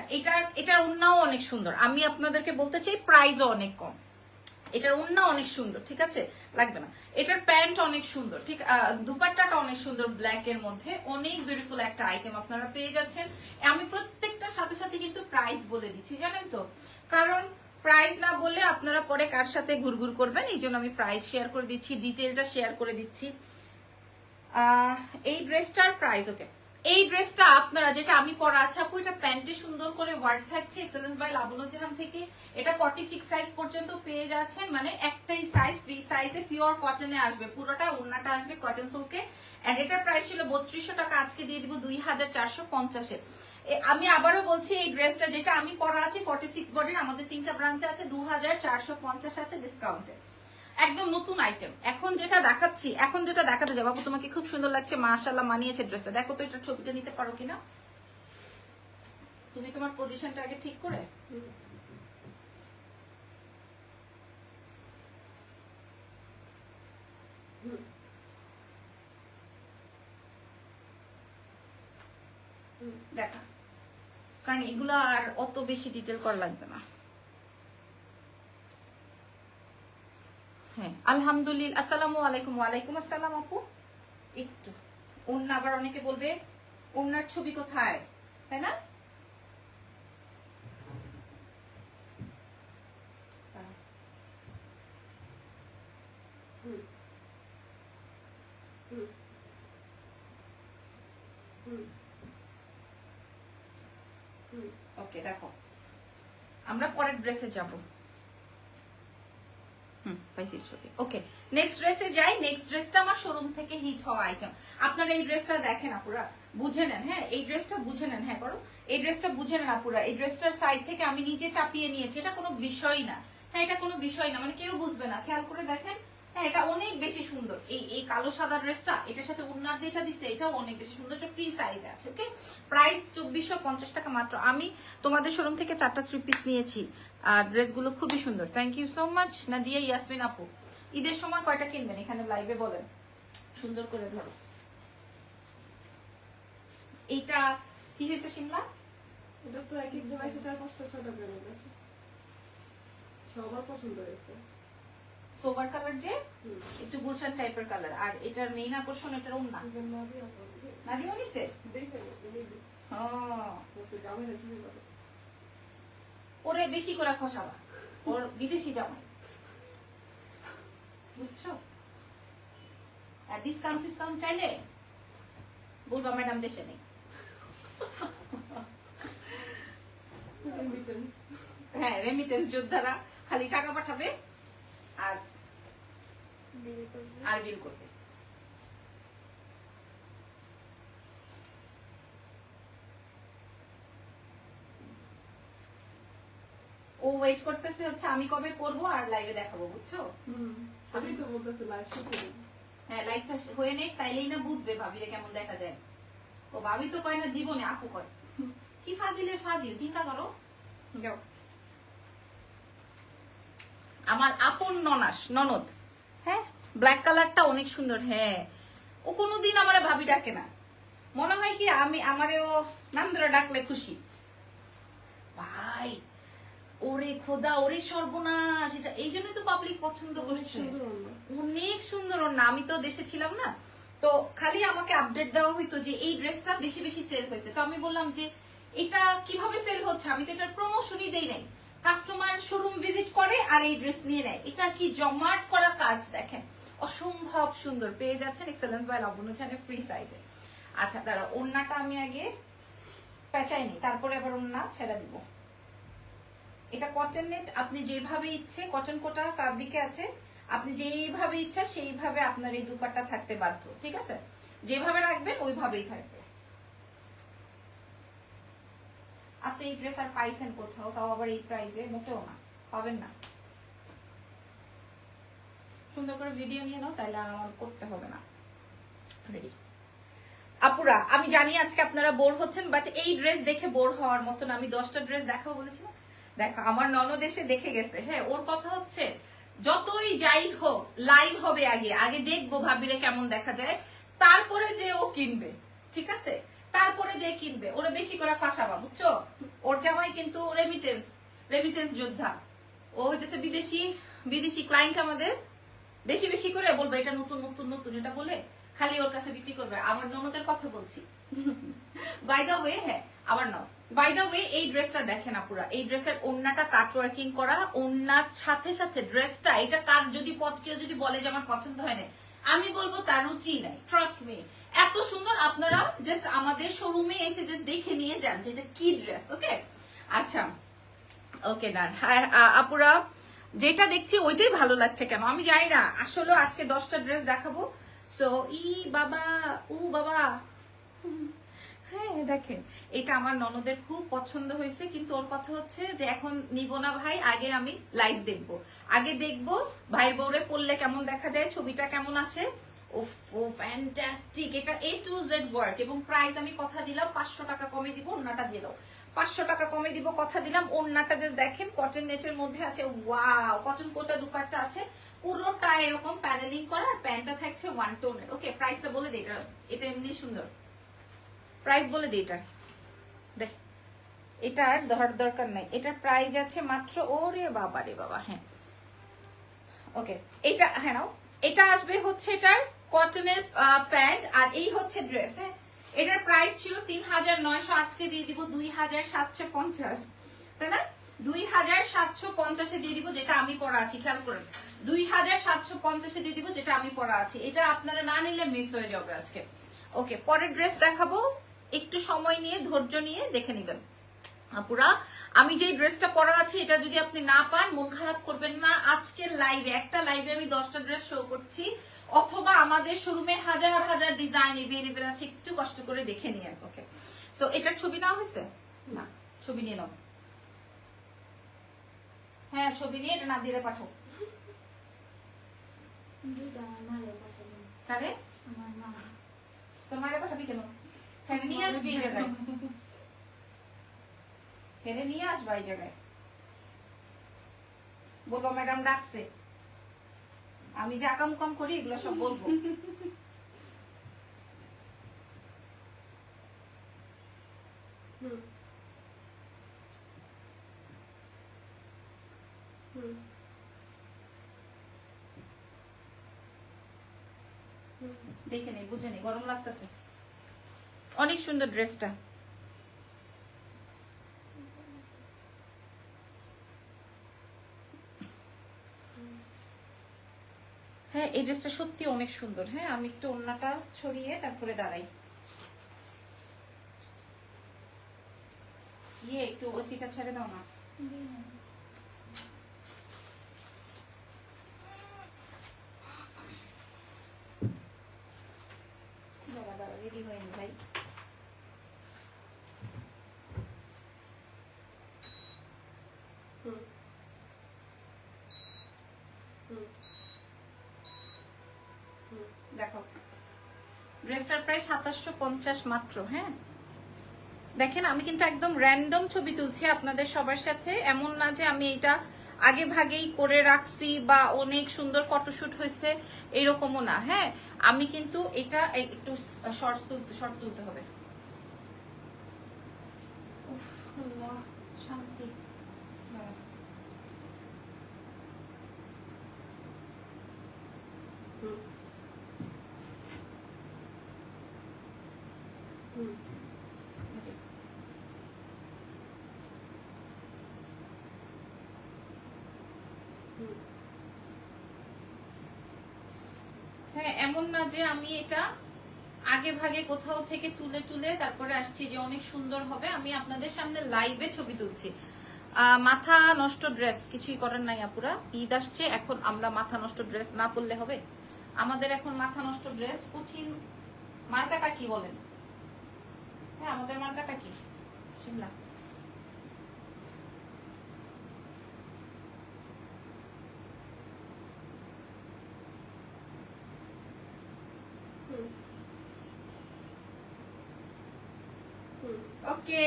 এটার ওড়নাও অনেক সুন্দর। আমি আপনাদেরকে বলতে চাই প্রাইসও অনেক কম। এটার ওড়না অনেক সুন্দর, ঠিক আছে, লাগবে না। এটার প্যান্ট অনেক সুন্দর, ঠিক, দুপাট্টাটা অনেক সুন্দর, ব্ল্যাক এর মধ্যে অনেক বিউটিফুল একটা আইটেম আপনারা পেয়ে যাচ্ছেন। আমি প্রত্যেকটার সাথে সাথে কিন্তু প্রাইস বলে দিচ্ছি, জানেন তো, কারণ প্রাইস না বললে আপনারা পরে কার সাথে ঘুরঘুর করবেন। এই জন্য আমি প্রাইস শেয়ার করে দিচ্ছি, ডিটেলটা শেয়ার করে দিচ্ছি। এই ড্রেসটার প্রাইস, ওকে, এই ড্রেসটা আপনারা যেটা আমি পরা আছে আপু, এটা প্যান্টে সুন্দর করে ওয়ার্ক থাকছে এক্সেলেন্স বাই লাবণ্য জাহান থেকে। এটা 46 সাইজ পর্যন্ত পেয়ে যাচ্ছেন, মানে একটাই সাইজ, ফ্রি সাইজে পিওর কটনে আসবে পুরোটা। ওড়নাটা আসবে কটন সিল্কে। এন্ড এটার প্রাইস ছিল 3200 টাকা, আজকে দিয়ে দিব 2450-এ। আমি আবারও বলছি, এই ড্রেসটা যেটা আমি পরা আছি 46 বডির, আমাদের 3টা ব্রাঞ্চে আছে, 2450 আছে ডিসকাউন্টে। একদম নতুন আইটেম। এখন যেটা দেখাতে যাবো আপু, তোমাকে খুব সুন্দর লাগছে, মাশাআল্লাহ মানিয়েছে ড্রেসটা। দেখো তো এটার ছবিটা নিতে পারো কিনা তুমি, তোমার পজিশনটা আগে ঠিক করে। দেখা, কারণ এগুলো আর অত বেশি ডিটেল করা লাগবে না। হ্যাঁ, আলহামদুলিল্লাহ। আসসালামু আলাইকুম। ওয়ালাইকুম আসসালাম আপু। একটু ওড়না, আবার অনেকে বলবে ওড়নার ছবি কোথায়, তাই না? ওকে, দেখো আমরা পরের ড্রেসে যাব। ওকে, নেক্সট ড্রেসে যাই। নেক্সট ড্রেসটা আমার শোরুম থেকে হিট হওয়া আইটেম। আপনারা এই ড্রেসটা দেখেন আপুরা, বুঝে নেন। হ্যাঁ, এই ড্রেসটা বুঝে নেন। হ্যাঁ করো, এই ড্রেসটা বুঝে নেন আপুরা। এই ড্রেসটার সাইড থেকে আমি নিজে চাপিয়ে নিয়েছি, এটা কোনো বিষয় না। হ্যাঁ, এটা কোনো বিষয় না, মানে কেউ বুঝবে না। খেয়াল করে দেখেন, হ্যাঁ এটা অনেক বেশি সুন্দর। এই কালো সাদা ড্রেসটা, এটার সাথে ওড়নার যেটা দিচ্ছে এটাও অনেক বেশি সুন্দর। এটা ফ্রি সাইজ আছে। ওকে, প্রাইস 2450 টাকা মাত্র। আমি তোমাদের শোরুম থেকে 4টা 3 পিস নিয়েছি। আর ড্রেসগুলো খুবই সুন্দর। Thank you so much Nadia Yasmin আপু। ঈদের সময় কয়টা কিনবেন এখানে লাইভে বলেন, সুন্দর করে ধরো। এইটা কি হয়েছে শিমলা? এটা তো এক একজন এসে 4-5টা 6টা বের হয়ে গেছে, সবার পছন্দ হয়েছে। সোভার কালার, যে একটু গুলশান টাইপের কালার। আর এটার মেইন আকর্ষণ এটার ওড়না। নাদিয়া নিছে দেখে গেছে, জামাই আছে বলে ওরে বেশি করে খসাবা, ওর বিদেশি জামাই, বুঝছো। আর ডিসকাউন্ট চাইলে বলবা ম্যাডাম দেশে নেই। হ্যাঁ, রেমিটেন্স যোদ্ধারা খালি টাকা পাঠাবে আর বিল করবে। ওয়েট করতেছে হচ্ছে আমি কবে পরবো আর লাইভে দেখাবো, বুঝছো? আমি তো বলতেছি লাইভ শেষে হ্যাঁ, লাইভটা হয়ে নেই, তাইলেই না বুঝবে ভাবিরে কেমন দেখা যায়। ও ভাবি তো কয় না জীবনে, আপু কয়। কি ফাজিলের ফাজিল, চিন্তা করো। যাও। আমার আপন ননদ, হ্যাঁ, ব্ল্যাক কালারটা অনেক সুন্দর। হ্যাঁ, ও কোনোদিন আমার ভাবি ডাকে না, মনে হয় কি আমি আমারেও নাম ধরে ডাকলে খুশি। ভাই ওরে খোদা, ওরে সর্বনাশ, এটা এই জন্যই তো পাবলিক পছন্দ করছে। অনেক সুন্দর ওর না, আমি তো দেশে ছিলাম না, তো খালি আমাকে আপডেট দেওয়া হইতো যে এই ড্রেসটা বেশি বেশি সেল হয়েছে। তো আমি বললাম যে এটা কিভাবে সেল হচ্ছে, আমি তো এটার প্রমোশনই দেই নাই। কাস্টমার শোরুম ভিজিট করে আর এই ড্রেস নিয়ে নেয়। এটা কি জমাট করা কাজ, দেখেন অসম্ভব সুন্দর। পেয়ে যাচ্ছেন excellence by Labonno channel free সাইজে। আচ্ছা দাঁড়া, ওড়নাটা আমি আগে পেঁচাই নি, তারপরে আবার ওড়না ছেড়ে দিব। এটা কটন নেট, আপনি যেভাবে ইচ্ছে, কটন কোটা ফ্যাব্রিকে আছে, আপনি যেইভাবে ইচ্ছা সেইভাবে আপনার এই দুপাট্টা থাকতে বাধ্য, ঠিক আছে? যেভাবে রাখবেন ওইভাবেই থাকবে। আপনি এই ড্রেস আর পাইছেন কোথাও, তাও আবার এই প্রাইসে? মোটেও না, পাবেন না। সুন্দর করে ভিডিও নিয়ে নাও, তাহলে আমার করতে হবে না। রেডি আপুরা, আমি জানি আজকে আপনারা বোর হচ্ছেন, বাট এই ড্রেস দেখে বোর হওয়ার মতন আমি 10টা ড্রেস দেখাবো বলেছিলাম। দেখো আমার ননদ এসে দেখে গেছে। হ্যাঁ, ওর কথা হচ্ছে যতই যাই হোক লাইভ হবে, আগে আগে দেখবো ভাবিরে কেমন দেখা যায়, তারপরে যে ও কিনবে, ঠিক আছে? তারপরে যে কিনবে, ওরা বেশি করে ফাঁসাবা, বুঝছো? ওর জামাই কিন্তু রেমিটেন্স যোদ্ধা। ও হইতেছে বিদেশি ক্লায়েন্ট, আমাদের বেশি বেশি করে বলবে এটা নতুন নতুন নতুন, এটা বলে খালি ওর কাছে বিক্রি করবে। আমার ননদের কথা বলছি। বাই দা ওয়ে, হ্যাঁ আবার নাও। বাই দা ওয়ে, এই ড্রেসটা দেখেন আপুরা, এই ড্রেসের ওড়নাটা কাট ওয়ার্কিং করা, ওড়নার সাথে সাথে ড্রেসটা, এটা কার যদি কেউ যদি বলে যে আমার পছন্দ হয় না, আমি বলবো তার রুচি নাই, ট্রাস্ট মি। এত সুন্দর, আপনারা জাস্ট আমাদের শোরুমে এসে জাস্ট দেখে নিয়ে যান যে এটা কি ড্রেস। ওকে, আচ্ছা, ওকে ডান। হ্যাঁ আপুরা, যেটা দেখছি ওইটাই ভালো লাগছে কেন আমি জানি না। আসলে আজকে 10টা ড্রেস দেখাবো। সো বাবা, বাবা, হ্যাঁ দেখেন, এটা আমার ননদের খুব পছন্দ হয়েছে, কিন্তু ওর কথা হচ্ছে যে এখন নিব না ভাই, আগে আমি লাইভ দেখবো, আগে দেখবো ভাই বউরে পড়লে কেমন দেখা যায়, ছবিটা কেমন আসে। ও ফ্যান্টাস্টিক, এটা A to Z ওয়ার্ক, এবং প্রাইস আমি কথা দিলাম 500 টাকা কমে দিব। ওড়নাটা দিয়ে দাও, 500 টাকা কমে দিব, কথা দিলাম। ওড়নাটা জাস্ট দেখেন, কটন নেটের মধ্যে আছে, ওয়াও, কটন কোটা দুপাট্টা আছে, পুরোটা এরকম প্যানেলিং করা, আর প্যান্টটা থাকছে ওয়ান টোনের। ওকে, প্রাইসটা বলে দিই, এটা এমনি সুন্দর, প্রাইস বলে দিই এটার। দেখ, এটার ধর দরকার নাই, এটার প্রাইস আছে মাত্র, ওরে বাবা রে বাবা, হ্যাঁ ওকে, এটা হ্যাঁ নাও, এটা আসবে হচ্ছে এটার কটনের প্যান্ট, আর এই হচ্ছে ড্রেস। হ্যাঁ, এটার প্রাইস ছিল 3900, আজকে দিয়ে দিব 2750, তাই না? 2750 দিয়ে দিব, যেটা আমি পরা আছি, খেয়াল করেন, 2750 দিয়ে দিব, যেটা আমি পরা আছি। এটা আপনারা না নিলে মিস হয়ে যাবে আজকে। ওকে, পরের ড্রেস দেখাবো, একটু সময় নিয়ে ধৈর্য নিয়ে দেখে নেবেন আপুরা। আমি যে ড্রেসটা পরা আছি, এটা যদি আপনি না পান মন খারাপ করবেন না। আজকের লাইভে, একটা লাইভে আমি 10টা ড্রেস শো করছি, অথবা আমাদের শোরুমে হাজার হাজার ডিজাইন এভেলেবেল আছে, একটু কষ্ট করে দেখে নিয়ে। ওকে, সো এটার ছবি নেওয়া হয়েছে না? ছবি নিয়ে নাও, হ্যাঁ ছবি নিয়ে এটা না দিলে পাঠাও। কারে? তোর মায়ের পাঠাবি কেন? হ্যাঁ নিয়ে আসবি এই জায়গায়, হেরে নিয়ে আসবা এই জায়গায়, বলবো ম্যাডাম ডাকছে। আমি যে আকাম কাম করি এগুলো সব বলবো। দেখে নেই, বুঝে নেই, গরম লাগতেছে। অনেক সুন্দর ড্রেসটা। হ্যাঁ, এই ড্রেসটা সত্যি অনেক সুন্দর। হ্যাঁ, আমি একটু ওড়নাটা ছড়িয়ে তারপরে দাঁড়াই। একটু ওসিটা ছেড়ে দাও না। রেডি হয়নি ভাই। ড্রেসটার প্রাইস 2750 মাত্র। হ্যাঁ দেখেন আমি কিন্তু একদম র্যান্ডম ছবি তুলছি আপনাদের সবার সাথে, এমন না যে আমি এটা আগে ভাগেই করে রাখছি বা অনেক সুন্দর ফটোশুট হয়েছে এরকমও না। হ্যাঁ আমি কিন্তু এটা একটু শর্ট তুলতে হবে। উফ, আল্লাহ, শান্তি। হুম। হুম। হুম। হ্যাঁ এমন না যে আমি এটা আগে ভাগে কোথাও থেকে তুলে তুলে তারপরে আসছি যে অনেক সুন্দর হবে। আমি আপনাদের সামনে লাইভে ছবি তুলছি। মাথা নষ্ট ড্রেস কিছুই করার নাই আপুরা, ঈদ আসছে, এখন আমরা মাথা নষ্ট ড্রেস না পরলে হবে? আমাদের এখন মাথা নষ্ট ড্রেস কঠিন। মার্কাটা কি বলেন? হ্যাঁ আমাদের মার্কাটা কি? শিমলা। হুম। হুম। Okay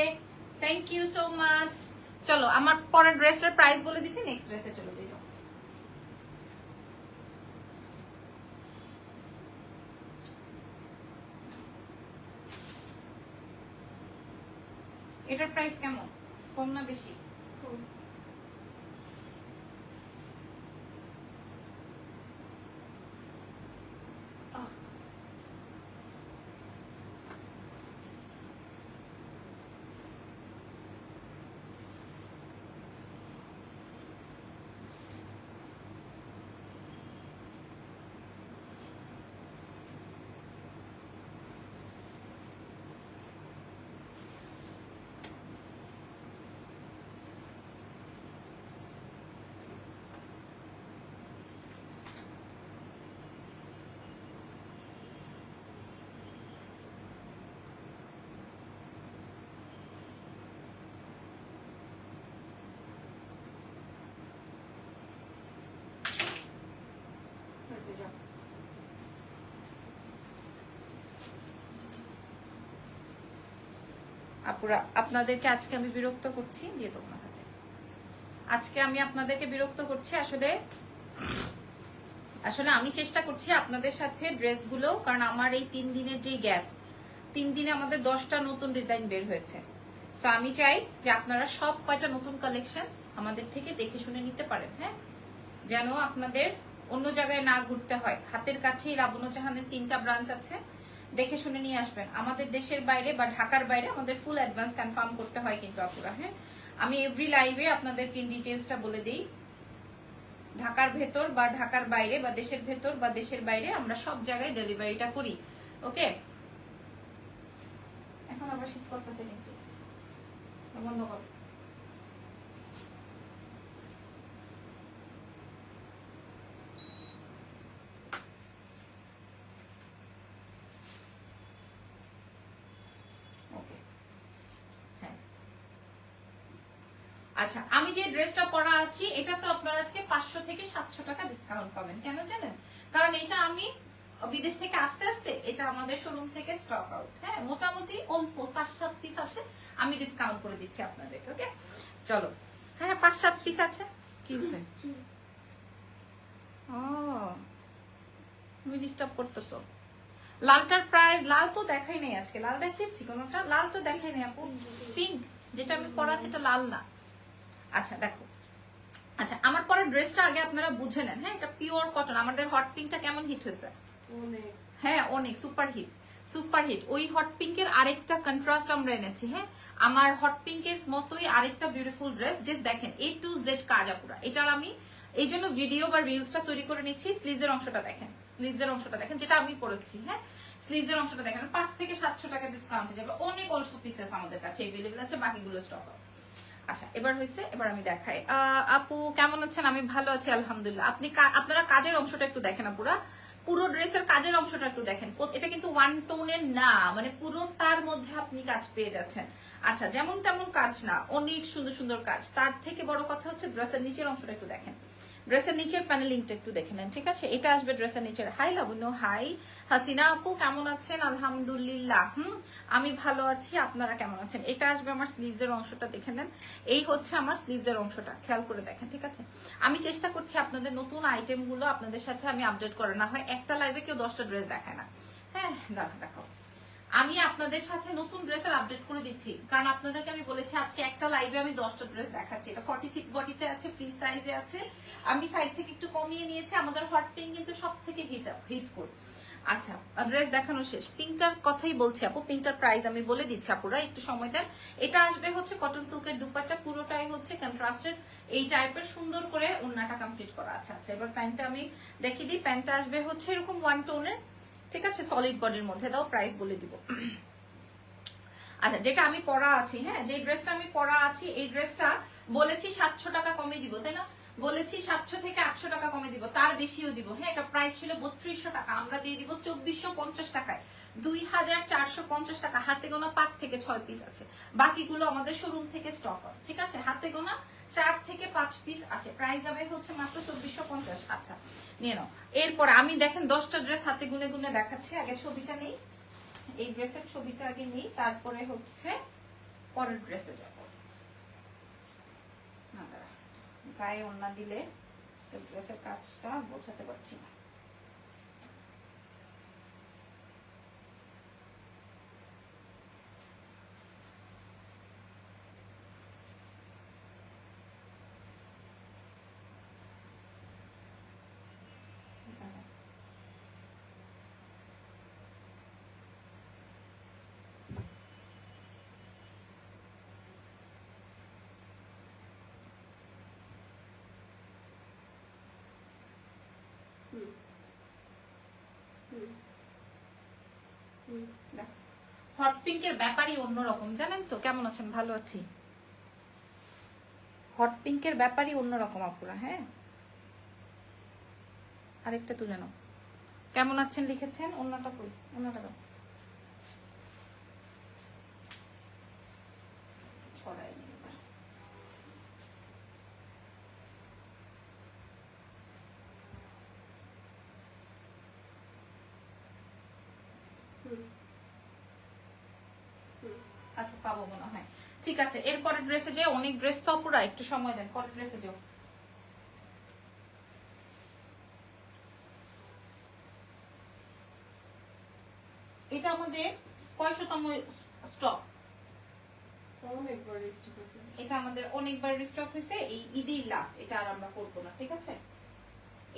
thank you so much. চলো আমার পরের ড্রেসটার প্রাইস বলে দিছি, নেক্সট ড্রেসে চলে যাই। এটার প্রাইস কেমন, কম না বেশি? হুম। আহ, হয়েছে, যাও। আপুরা আপনাদেরকে আজকে আমি বিরক্ত করছি, দিয়ে দেবো না হাতে। আজকে আমি আপনাদেরকে বিরক্ত করছি আসলে আসলে আমি চেষ্টা করছি আপনাদের সাথে ড্রেসগুলো, কারণ আমার এই 3 দিনের যে গ্যাপ, 3 দিনে আমাদের 10টা নতুন ডিজাইন বের হয়েছে। সো আমি চাই যে আপনারা সব কয়টা নতুন কালেকশন আমাদের থেকে দেখে শুনে নিতে পারেন। হ্যাঁ যেন আপনাদের অন্য জায়গায় না ঘুরতে হয়। হাতের কাছেই লাবণ্য জাহানের 3টা ব্রাঞ্চ আছে, দেখে শুনে নিয়ে আসবেন। আমাদের দেশের বাইরে বা ঢাকার বাইরে আমাদের ফুল অ্যাডভান্স কনফার্ম করতে হয় কিন্তু আপুরা। হ্যাঁ আমি এভরি লাইভে আপনাদেরকে ডিটেলসটা বলে দিই। ঢাকার ভেতর বা ঢাকার বাইরে বা দেশের ভেতর বা দেশের বাইরে আমরা সব জায়গায় ডেলিভারিটা করি। ওকে এখন আবার শীত করতেছে কিন্তু, বন্ধ কর। ওকে হ্যাঁ আচ্ছা আমি যে ড্রেসটা পরা আছি এটা তো আপনারা আজকে 500 থেকে 700 টাকা ডিসকাউন্ট পাবেন। কেন জানেন? কারণ এটা আমি বিদেশ থেকে আসতে আসতে এটা আমাদের শোরুম থেকে স্টক আউট। হ্যাঁ মোটামুটি অল্প 5-7 পিস আছে, আমি ডিসকাউন্ট করে দিচ্ছি আপনাদেরকে। ওকে চলো। হ্যাঁ 5-7 পিস আছে। কি হয়েছে? ও তুমি ডিস্টার্ব করতেছো। লালটার প্রাইস, লাল তো দেখাই নাই আজকে, লাল দেখিয়েছি কোনটা? লাল তো দেখাই নাই আপু, পিঙ্ক যেটা আমি পরা আছে এটা লাল না। আচ্ছা দেখো, আচ্ছা আমার পরের ড্রেসটা আগে আপনারা বুঝে নেন। হ্যাঁ এটা পিওর কটন। আমাদের হট পিঙ্কটা কেমন হিট হয়েছে? অনেক। হ্যাঁ অনেক সুপার হিট, সুপার হিট। ওই হট পিঙ্কের আরেকটা কন্ট্রাস্ট আমরা এনেছি। হ্যাঁ আমার হট পিঙ্কের মতোই আরেকটা বিউটিফুল ড্রেস। জাস্ট দেখেন A to Z কাজ আপুরা। এটার আমি এই জন্য ভিডিও বা রিলসটা তৈরি করে নিচ্ছি। স্লিভসের অংশটা দেখেন, স্লিভসের অংশটা দেখেন যেটা আমি পরেছি। হ্যাঁ স্লিভসের অংশটা দেখেন, 5 থেকে 700 টাকা ডিসকাউন্টে যাবে। অনেক অল্প পিসেস আমাদের কাছে अवेलेबल আছে, বাকিগুলো স্টক আউট। আচ্ছা এবার হয়েছে, এবার আমি দেখাই। আপু কেমন আছেন? আমি ভালো আছি আলহামদুলিল্লাহ। আপনারা কাজের অংশটা একটু দেখেন আপুরা, পুরো ড্রেসের কাজের অংশটা একটু দেখেন। এটা কিন্তু ওয়ান টোনের না, মানে পুরোটার মধ্যে আপনি কাজ পেয়ে যাচ্ছেন। আচ্ছা যেমন তেমন কাজ না, অনেক সুন্দর সুন্দর কাজ। তার থেকে বড় কথা হচ্ছে ড্রেসের নিচের অংশটা একটু দেখেন। ড্রেসের নিচের প্যানেল লিঙ্কটা একটু দেখে নেন, ঠিক আছে? এটা আসবে ড্রেসের নিচের। হাই লাবণ্য, হাই হাসিনা আপু, কেমন আছেন? আলহামদুলিল্লাহ, আমি ভালো আছি, আপনারা কেমন আছেন? এটা আসবে আমার স্লিভসের অংশটা, দেখে নেন। এই হচ্ছে আমার স্লিভসের অংশটা, খেয়াল করে দেখেন, ঠিক আছে? আমি চেষ্টা করছি আপনাদের নতুন আইটেমগুলো আপনাদের সাথে আমি আপডেট করে, না হয় একটা লাইভে কেউ 10টা ড্রেস দেখায় না। হ্যাঁ, দেখাও। আমি আপনাদের সাথে নতুন ড্রেসের আপডেট করে দিচ্ছি, কারণ আপনাদেরকে আমি বলেছি আজকে একটা লাইভে আমি 10টা ড্রেস দেখাচ্ছি। এটা 46 বডিতে আছে, ফ্রি সাইজে আছে। আমি সাইড থেকে একটু কমিয়ে নিয়েছি। আমাদের হট পিঙ্ক কিন্তু সব থেকে হিট কোড। আচ্ছা, ড্রেস দেখানো শেষ। পিঙ্কটার কথাই বলছি আপু, পিঙ্কটার প্রাইস আমি বলে দিচ্ছি, আপুরা একটু সময় দেন। এটা আসবে হচ্ছে কটন সিল্কের দুপাট্টা, পুরোটাই হচ্ছে কন্ট্রাস্টেড এই টাইপের, সুন্দর করে ওড়নাটা কমপ্লিট করা আছে। আচ্ছা, এবার প্যান্টটা আমি দেখিয়ে দিই। প্যান্টটা আসবে হচ্ছে এরকম ওয়ান টোনের, ঠিক আছে, সলিড বডির মধ্যে। দাও প্রাইস বলে দিব। আচ্ছা, যেটা আমি পরা আছি, হ্যাঁ, যে ড্রেসটা আমি পরা আছি, এই ড্রেসটা বলেছি 700 টাকা কমে দিব, তাই না? বলেছি 700 থেকে 800 টাকা কমে দিব, তার বেশিও দিব। হ্যাঁ, এটা প্রাইস ছিল 3200 টাকা, আমরা দিয়ে দিব 2450 টাকায়, 2450 টাকা। হাতে গোনা 5 থেকে 6 পিস আছে, বাকিগুলো আমাদের শোরুম থেকে স্টক হয়, ঠিক আছে? হাতে গোনা 4 থেকে 5 পিস আছে, প্রাইস যাবে হচ্ছে মাত্র 2450। আচ্ছা, নিয়ে নাও। এরপর আমি দেখেন 10টা ড্রেস হাতে গুনে গুনে দেখাচ্ছি। আগে ছবিটা নেই, এই ড্রেসের ছবিটা আগে নিই, তারপরে হচ্ছে পরের ড্রেসে যাব। গায়ে ওড়না দিলে ড্রেসের কাজটা বোঝাতে পারছি না। হট পিঙ্কের ব্যাপারই অন্যরকম, জানেন তো? কেমন আছেন? ভালো আছি। হট পিঙ্কের ব্যাপারই অন্যরকম আপুরা। হ্যাঁ, আরেকটা তুলে নাও। কেমন আছেন লিখেছেন, অন্যটা কই? অন্যটা দাও, ছড়াই নি এবার। আচ্ছা, পাবো মনে হয়। ঠিক আছে, এরপরে ড্রেসে যে অনেক ড্রেস তো পুরা, একটু সময় দেন, পরের ড্রেসে যাও। এটা আমাদের কয়শতম স্টক? এটা আমাদের অনেকবার রিস্টক হয়েছে, এই ঈদেই লাস্ট। এটা আর আমরা করবো না, ঠিক আছে?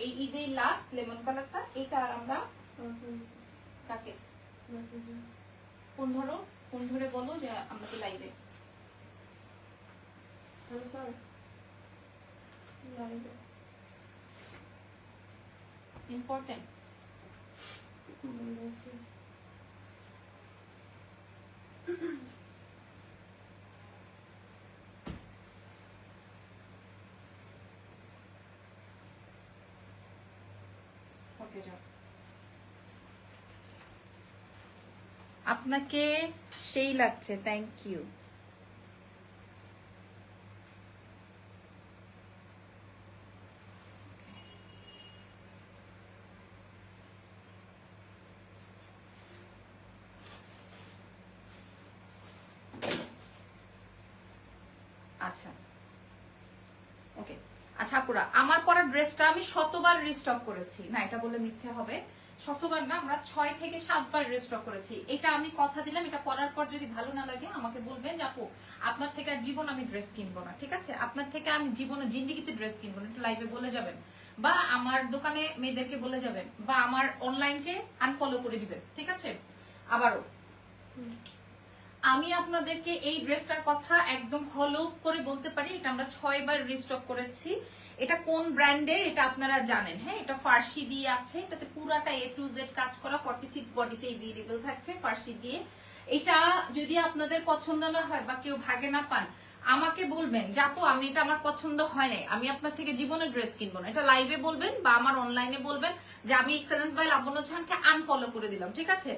এই ঈদেই লাস্ট লেমন কালারটা, এটা আর আমরা কাকে ফোন ধরো, ফোন ধরে বলো যে আমরা তো লাইভে। ইম্পর্টেন্ট। ওকে, যাও। আপনাকে সেই লাগছে, থ্যাংক ইউ। আচ্ছা, ওকে। আচ্ছা আপুরা, আমার পরা ড্রেসটা আমি শতবার রিস্টক করেছি, না এটা বলে মিথ্যে হবে। শতবার না, আমরা 6 থেকে 7 বার রিস্টক করেছি। এটা আমি কথা দিলাম, এটা পরার পর যদি ভালো না লাগে আমাকে বলবেন যে আপু আপনার থেকে আর জীবন আমি ড্রেস কিনবো না, ঠিক আছে? আপনার থেকে আমি জীবনে জিন্দিগিতে ড্রেস কিনবো না, এটা লাইভে বলে যাবেন, বা আমার দোকানে মেয়েদেরকে বলে যাবেন, বা আমার অনলাইনকে আনফলো করে দিবেন, ঠিক আছে? আবারও আমি আপনাদেরকে এই ড্রেসটার কথা একদম হলো করে বলতে পারি, এটা আমরা 6 বার রিস্টক করেছি। এটা কোন ব্র্যান্ডের এটা আপনারা জানেন। হ্যাঁ, এটা ফার্সি দিয়ে আছে, এটাতে পুরাটা A to Z কাজ করা, 46 বডিতে এভেলেবল থাকছে ফার্সি দিয়ে। এটা যদি আপনাদের পছন্দ না হয় বা কেউ ভাগে না পান, আমাকে বলবেন যে আপু আমি এটা আমার পছন্দ হয় নাই, আমি আপনার থেকে জীবনে ড্রেস কিনবো না। এটা লাইভে বলবেন বা আমার অনলাইনে বলবেন যে আমি এক্সেলেন্স বাই লাবণ্য জাহানকে আনফলো করে দিলাম, ঠিক আছে?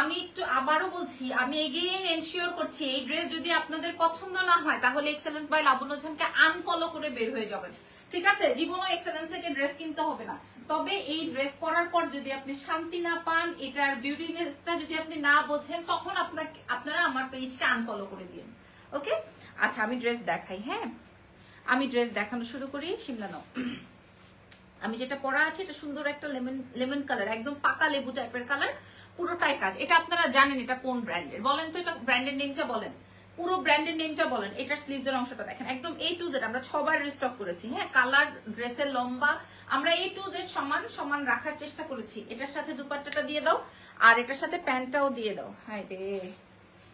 আমি একটু আবারও বলছি, আমি এগেইন এনশিওর করছি এই ড্রেস যদি আপনাদের পছন্দ না হয় তাহলে এক্সেলেন্স বাই লাবণ্য জাহানকে আনফলো করে বের হয়ে যাবেন, ঠিক আছে, জীবনও এক্সেলেন্স থেকে ড্রেস কিনতে হবে না। তবে এই ড্রেস পরার পর যদি আপনি শান্তি না পান, এটার বিউটিনেসটা যদি আপনি না বোঝেন, তখন আপনারা আমার পেজকে আনফলো করে দিন। ওকে, আচ্ছা আমি ড্রেস দেখাই। হ্যাঁ, আমি ড্রেস দেখানো শুরু করি। শিমলা নাও। আমি যেটা পরা আছে এটা সুন্দর একটা লেমন কালার, একদম পাকা লেবু টাইপের কালার, পুরোটাই কাজ। এটা আপনারা জানেন এটা কোন ব্র্যান্ডের, বলেন তো এটা ব্র্যান্ডের নেমটা বলেন, পুরো ব্র্যান্ডের নেমটা বলেন। এটার স্লিভসের অংশটা দেখেন, একদম A to Z আমরা 6 বার রিস্টক করেছি। হ্যাঁ, কালার, ড্রেসের লম্বা আমরা A to Z সমান সমান রাখার চেষ্টা করেছি। এটার সাথে দুপাট্টাটা দিয়ে দাও, আর এটার সাথে প্যান্টটাও দিয়ে দাও। হাই রে,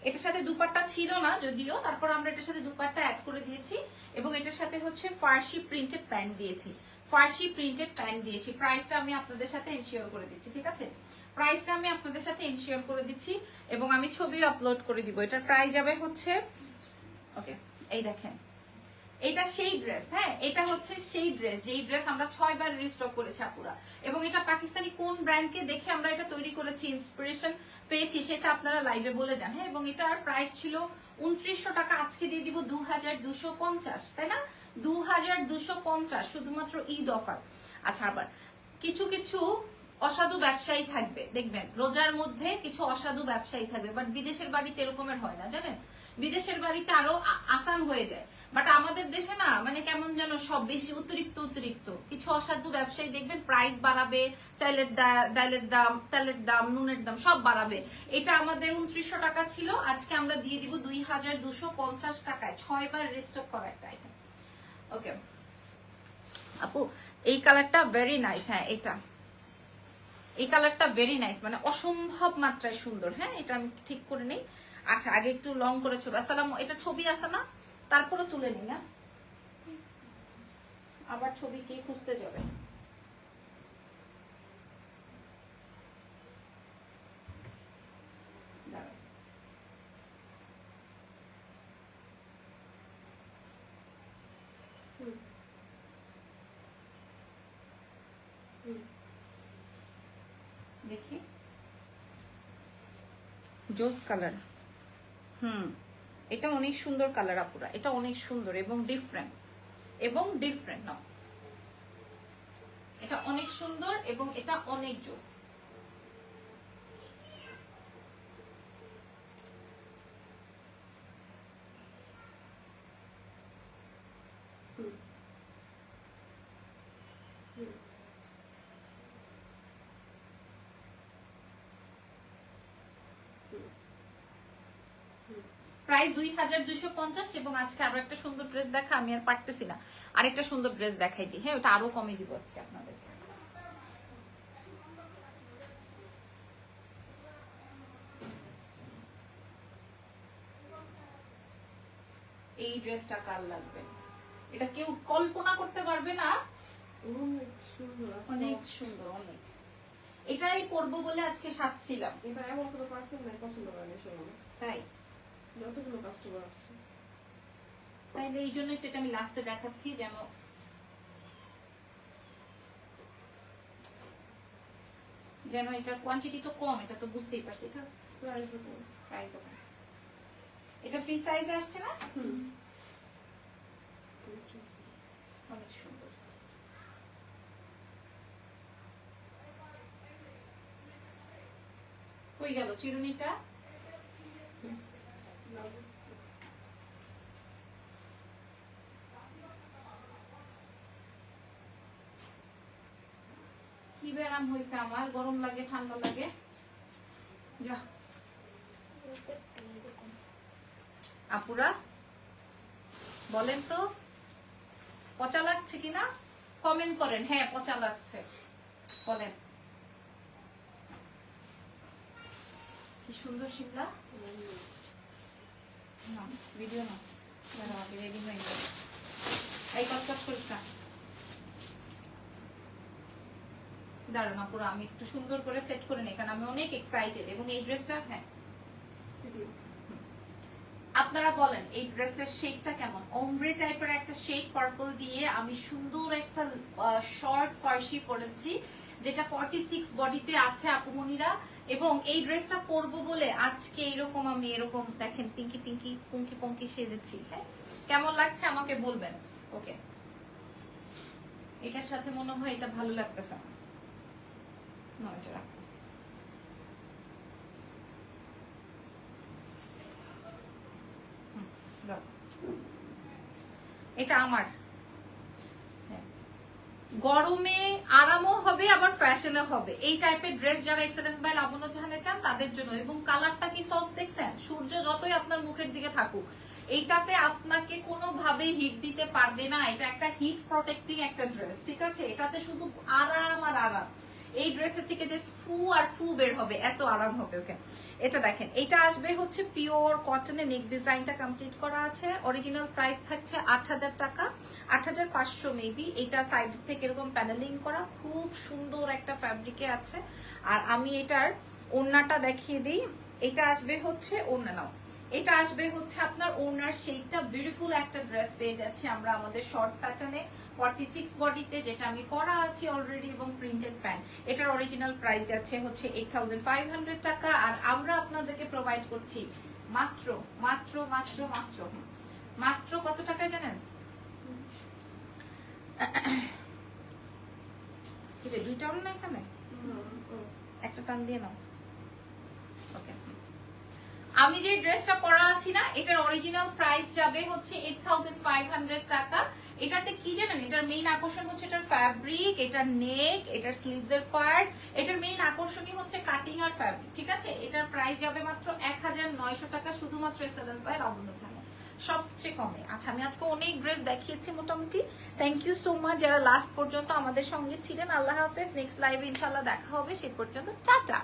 এটার সাথে দুপাট্টা ছিল না যদিও, তারপর আমরা এটার সাথে দুপাট্টা অ্যাড করে দিয়েছি, এবং এটার সাথে হচ্ছে ফার্সি প্রিন্টেড প্যান্ট দিয়েছি। ফার্সি প্রিন্টেড প্যান্ট দিয়েছি। প্রাইসটা আমি আপনাদের সাথে এনশিওর করে দিচ্ছি, ঠিক আছে? প্রাইসটা আমি আপনাদের সাথে এনশিওর করে দিচ্ছি, এবং আমি ছবি আপলোড করে দিব। এটার প্রাইস যাবে হচ্ছে, ওকে এই দেখেন, এটা সেই ড্রেস। হ্যাঁ, এটা হচ্ছে সেই ড্রেস যেই ড্রেস আমরা 6 বার রিস্টক করেছি আপুরা, এবং এটা পাকিস্তানি কোন ব্র্যান্ডকে দেখে আমরা এটা তৈরি করেছি, ইন্সপিরেশন পেয়েছি, সেটা আপনারা লাইভে বলে যান। হ্যাঁ, এবং এটার প্রাইস ছিল 2900 টাকা, আজকে দিয়ে দিব 2250, তাই না? 2250 শুধুমাত্র ঈদ অফার। আচ্ছা, আবার কিছু কিছু অসাধু ব্যবসায়ী থাকবে, দেখবেন রোজার মধ্যে কিছু অসাধু ব্যবসায়ী থাকবে, বাট বিদেশের বাড়িতে এরকমের হয় না, জানেন? বিদেশের বাড়িতে আরো আসান হয়ে যায়, বাট আমাদের দেশে না, মানে কেমন যেন সব বেশি অতিরিক্ত অতিরিক্ত। কিছু অসাধু ব্যবসায়ী দেখবেন প্রাইস বাড়াবে, ডালের দাম, তেলের দাম, নুনের দাম সব বাড়াবে। এটা আমাদের 2900 টাকা ছিল, আজকে আমরা দিয়ে দিব 2250 টাকায়, 6 বার রিস্টক করা একটা আইটেম। ওকে আপু, এই কালারটা ভেরি নাইস। হ্যাঁ, এই কালারটা ভেরি নাইস, মানে অসম্ভব মাত্রায় সুন্দর। হ্যাঁ, এটা আমি ঠিক করে নেই। আচ্ছা, আগে একটু লং করে ছবি, আসসালাম, এটা ছবি আছে না, তারপরে তুলে নি না, আবার ছবি কে খুঁজতে যাবে? দেখি, জোস কালার। এটা অনেক সুন্দর কালার আপুরা, এটা অনেক সুন্দর এবং ডিফারেন্ট না, এটা অনেক সুন্দর এবং এটা অনেক জোস। প্রাইস 2250, এবং আজকে আরো একটা সুন্দর ড্রেস দেখা, আমি আর পারতেছি না, আরেকটা সুন্দর ড্রেস দেখাই দিই। হ্যাঁ, ওটা আরো কমে দিব আজকে আপনাদেরকে। এই ড্রেসটা কার লাগবে? এটা কেউ কল্পনা করতে পারবে না, অনেক সুন্দর, অনেক সুন্দর, অনেক। এটাই পরবো বলে আজকে সাজছিলাম। এটা এমন কোনো পার্সেন্ট নাই পছন্দ করে না সেগুলো, তাই যতগুলো কাস্টমার আসছে। তাইলে এই জন্যই তো এটা আমি লাস্টে দেখাচ্ছি, যেন এটার কোয়ান্টিটি তো কম, এটা তো বুঝতেই পারছি। এটা প্রাইস এটা ফ্রি সাইজ আসছে না? অনেক সুন্দর। কই গেল চিরুনিটা? কি ব্যারাম হয়েছে আমার, গরম লাগে ঠান্ডা লাগে। আপুরা বলেন তো পচা লাগছে কিনা, কমেন্ট করেন। হ্যাঁ, পচা লাগছে বলেন। কি সুন্দর শিমলা, ভিডিও না রেডি হয়ে গেল। এই কট করিস না, দাঁড়ান আপুরা, আমি একটু সুন্দর করে সেট করে নিই, কারণ আমি অনেক এক্সাইটেড। এবং এই ড্রেসটা, হ্যাঁ আপনারা বলেন এই ড্রেসের শেডটা কেমন? ওমব্রে টাইপের একটা শেড পার্পল দিয়ে আমি সুন্দর একটা শর্ট ফার্সি পরেছি, যেটা 46 বডিতে আছে আপুমনিরা। এবং এই ড্রেসটা পরবো বলে আজকে এরকম আমি এরকম দেখেন পঙ্কি সেজেছি। হ্যাঁ, কেমন লাগছে আমাকে বলবেন। ওকে, এটার সাথে মনে হয় এটা ভালো লাগতেছে না, এটা রাখ। দাও। এটা আমার, গরমে আরামও হবে আবার ফ্যাশনে হবে, এই টাইপের ড্রেস যারা এক্সেলেন্স বাই লাবণ্য চাহানে চান তাদের জন্য। এবং কালারটা কি সফট দেখছেন, সূর্য যতই আপনার মুখের দিকে থাকুক এইটাতে আপনাকে কোনোভাবেই হিট দিতে পারবে না। এটা একটা হিট প্রটেক্টিং একটা ড্রেস, ঠিক আছে? এটাতে শুধু আরাম আর আরাম, এই ড্রেসের থেকে জাস্ট ফু আর ফু বের হবে, এত আরাম হবে। ওকে, এটা দেখেন, এটা আসবে হচ্ছে পিওর কটনে, নেক ডিজাইনটা কমপ্লিট করা আছে। অরিজিনাল প্রাইস থাকছে ৮০০০ টাকা, ৮৫০০ মেবি। এটা সাইড থেকে এরকম প্যানেলিং করা, খুব সুন্দর একটা ফ্যাব্রিকে আছে। আর আমি এটার ওড়নাটা দেখিয়ে দিই। এটা আসবে হচ্ছে ওড়না, নাও, এটা আসবে হচ্ছে আপনার ওড়নার শেডটা, বিউটিফুল একটা ড্রেস পেয়ে যাচ্ছি আমরা আমাদের শর্ট প্যাটার্নে 46 বডিতে, যেটা আমি পরা আছি অলরেডি, এবং প্রিন্টেড প্যান্ট। এটার অরিজিনাল প্রাইস যাচ্ছে হচ্ছে 8500 টাকা। আর আমরা আপনাদেরকে প্রোভাইড করছি মাত্র মাত্র মাত্র মাত্র মাত্র কত টাকা জানেন? দুইটা হলো না এখানে, একটা টান দিয়ে নাও। ওকে, আমি যে ড্রেসটা পরা আছি না, এটার অরিজিনাল প্রাইস যাবে হচ্ছে 8500 টাকা। এটাতে কি জানেন, এটার মেইন আকর্ষণ হচ্ছে এটার ফ্যাব্রিক, এটার নেক, এটার স্লিভস এর পার্ট। এটার মেইন আকর্ষণই হচ্ছে কাটিং আর ফ্যাব্রিক, ঠিক আছে? এটার প্রাইস যাবে মাত্র 1900 টাকা, শুধুমাত্র এক্সেলেন্স বাই লাবণ্য চাহানে, সবচেয়ে কমে। আচ্ছা, আমি আজকে অনেক ড্রেস দেখিয়েছি মোটামুটি। থ্যাংক ইউ সো মাচ যারা লাস্ট পর্যন্ত আমাদের সঙ্গে ছিলেন। আল্লাহ হাফেজ, নেক্সট লাইভে ইনশাআল্লাহ দেখা হবে, সেই পর্যন্ত টাটা।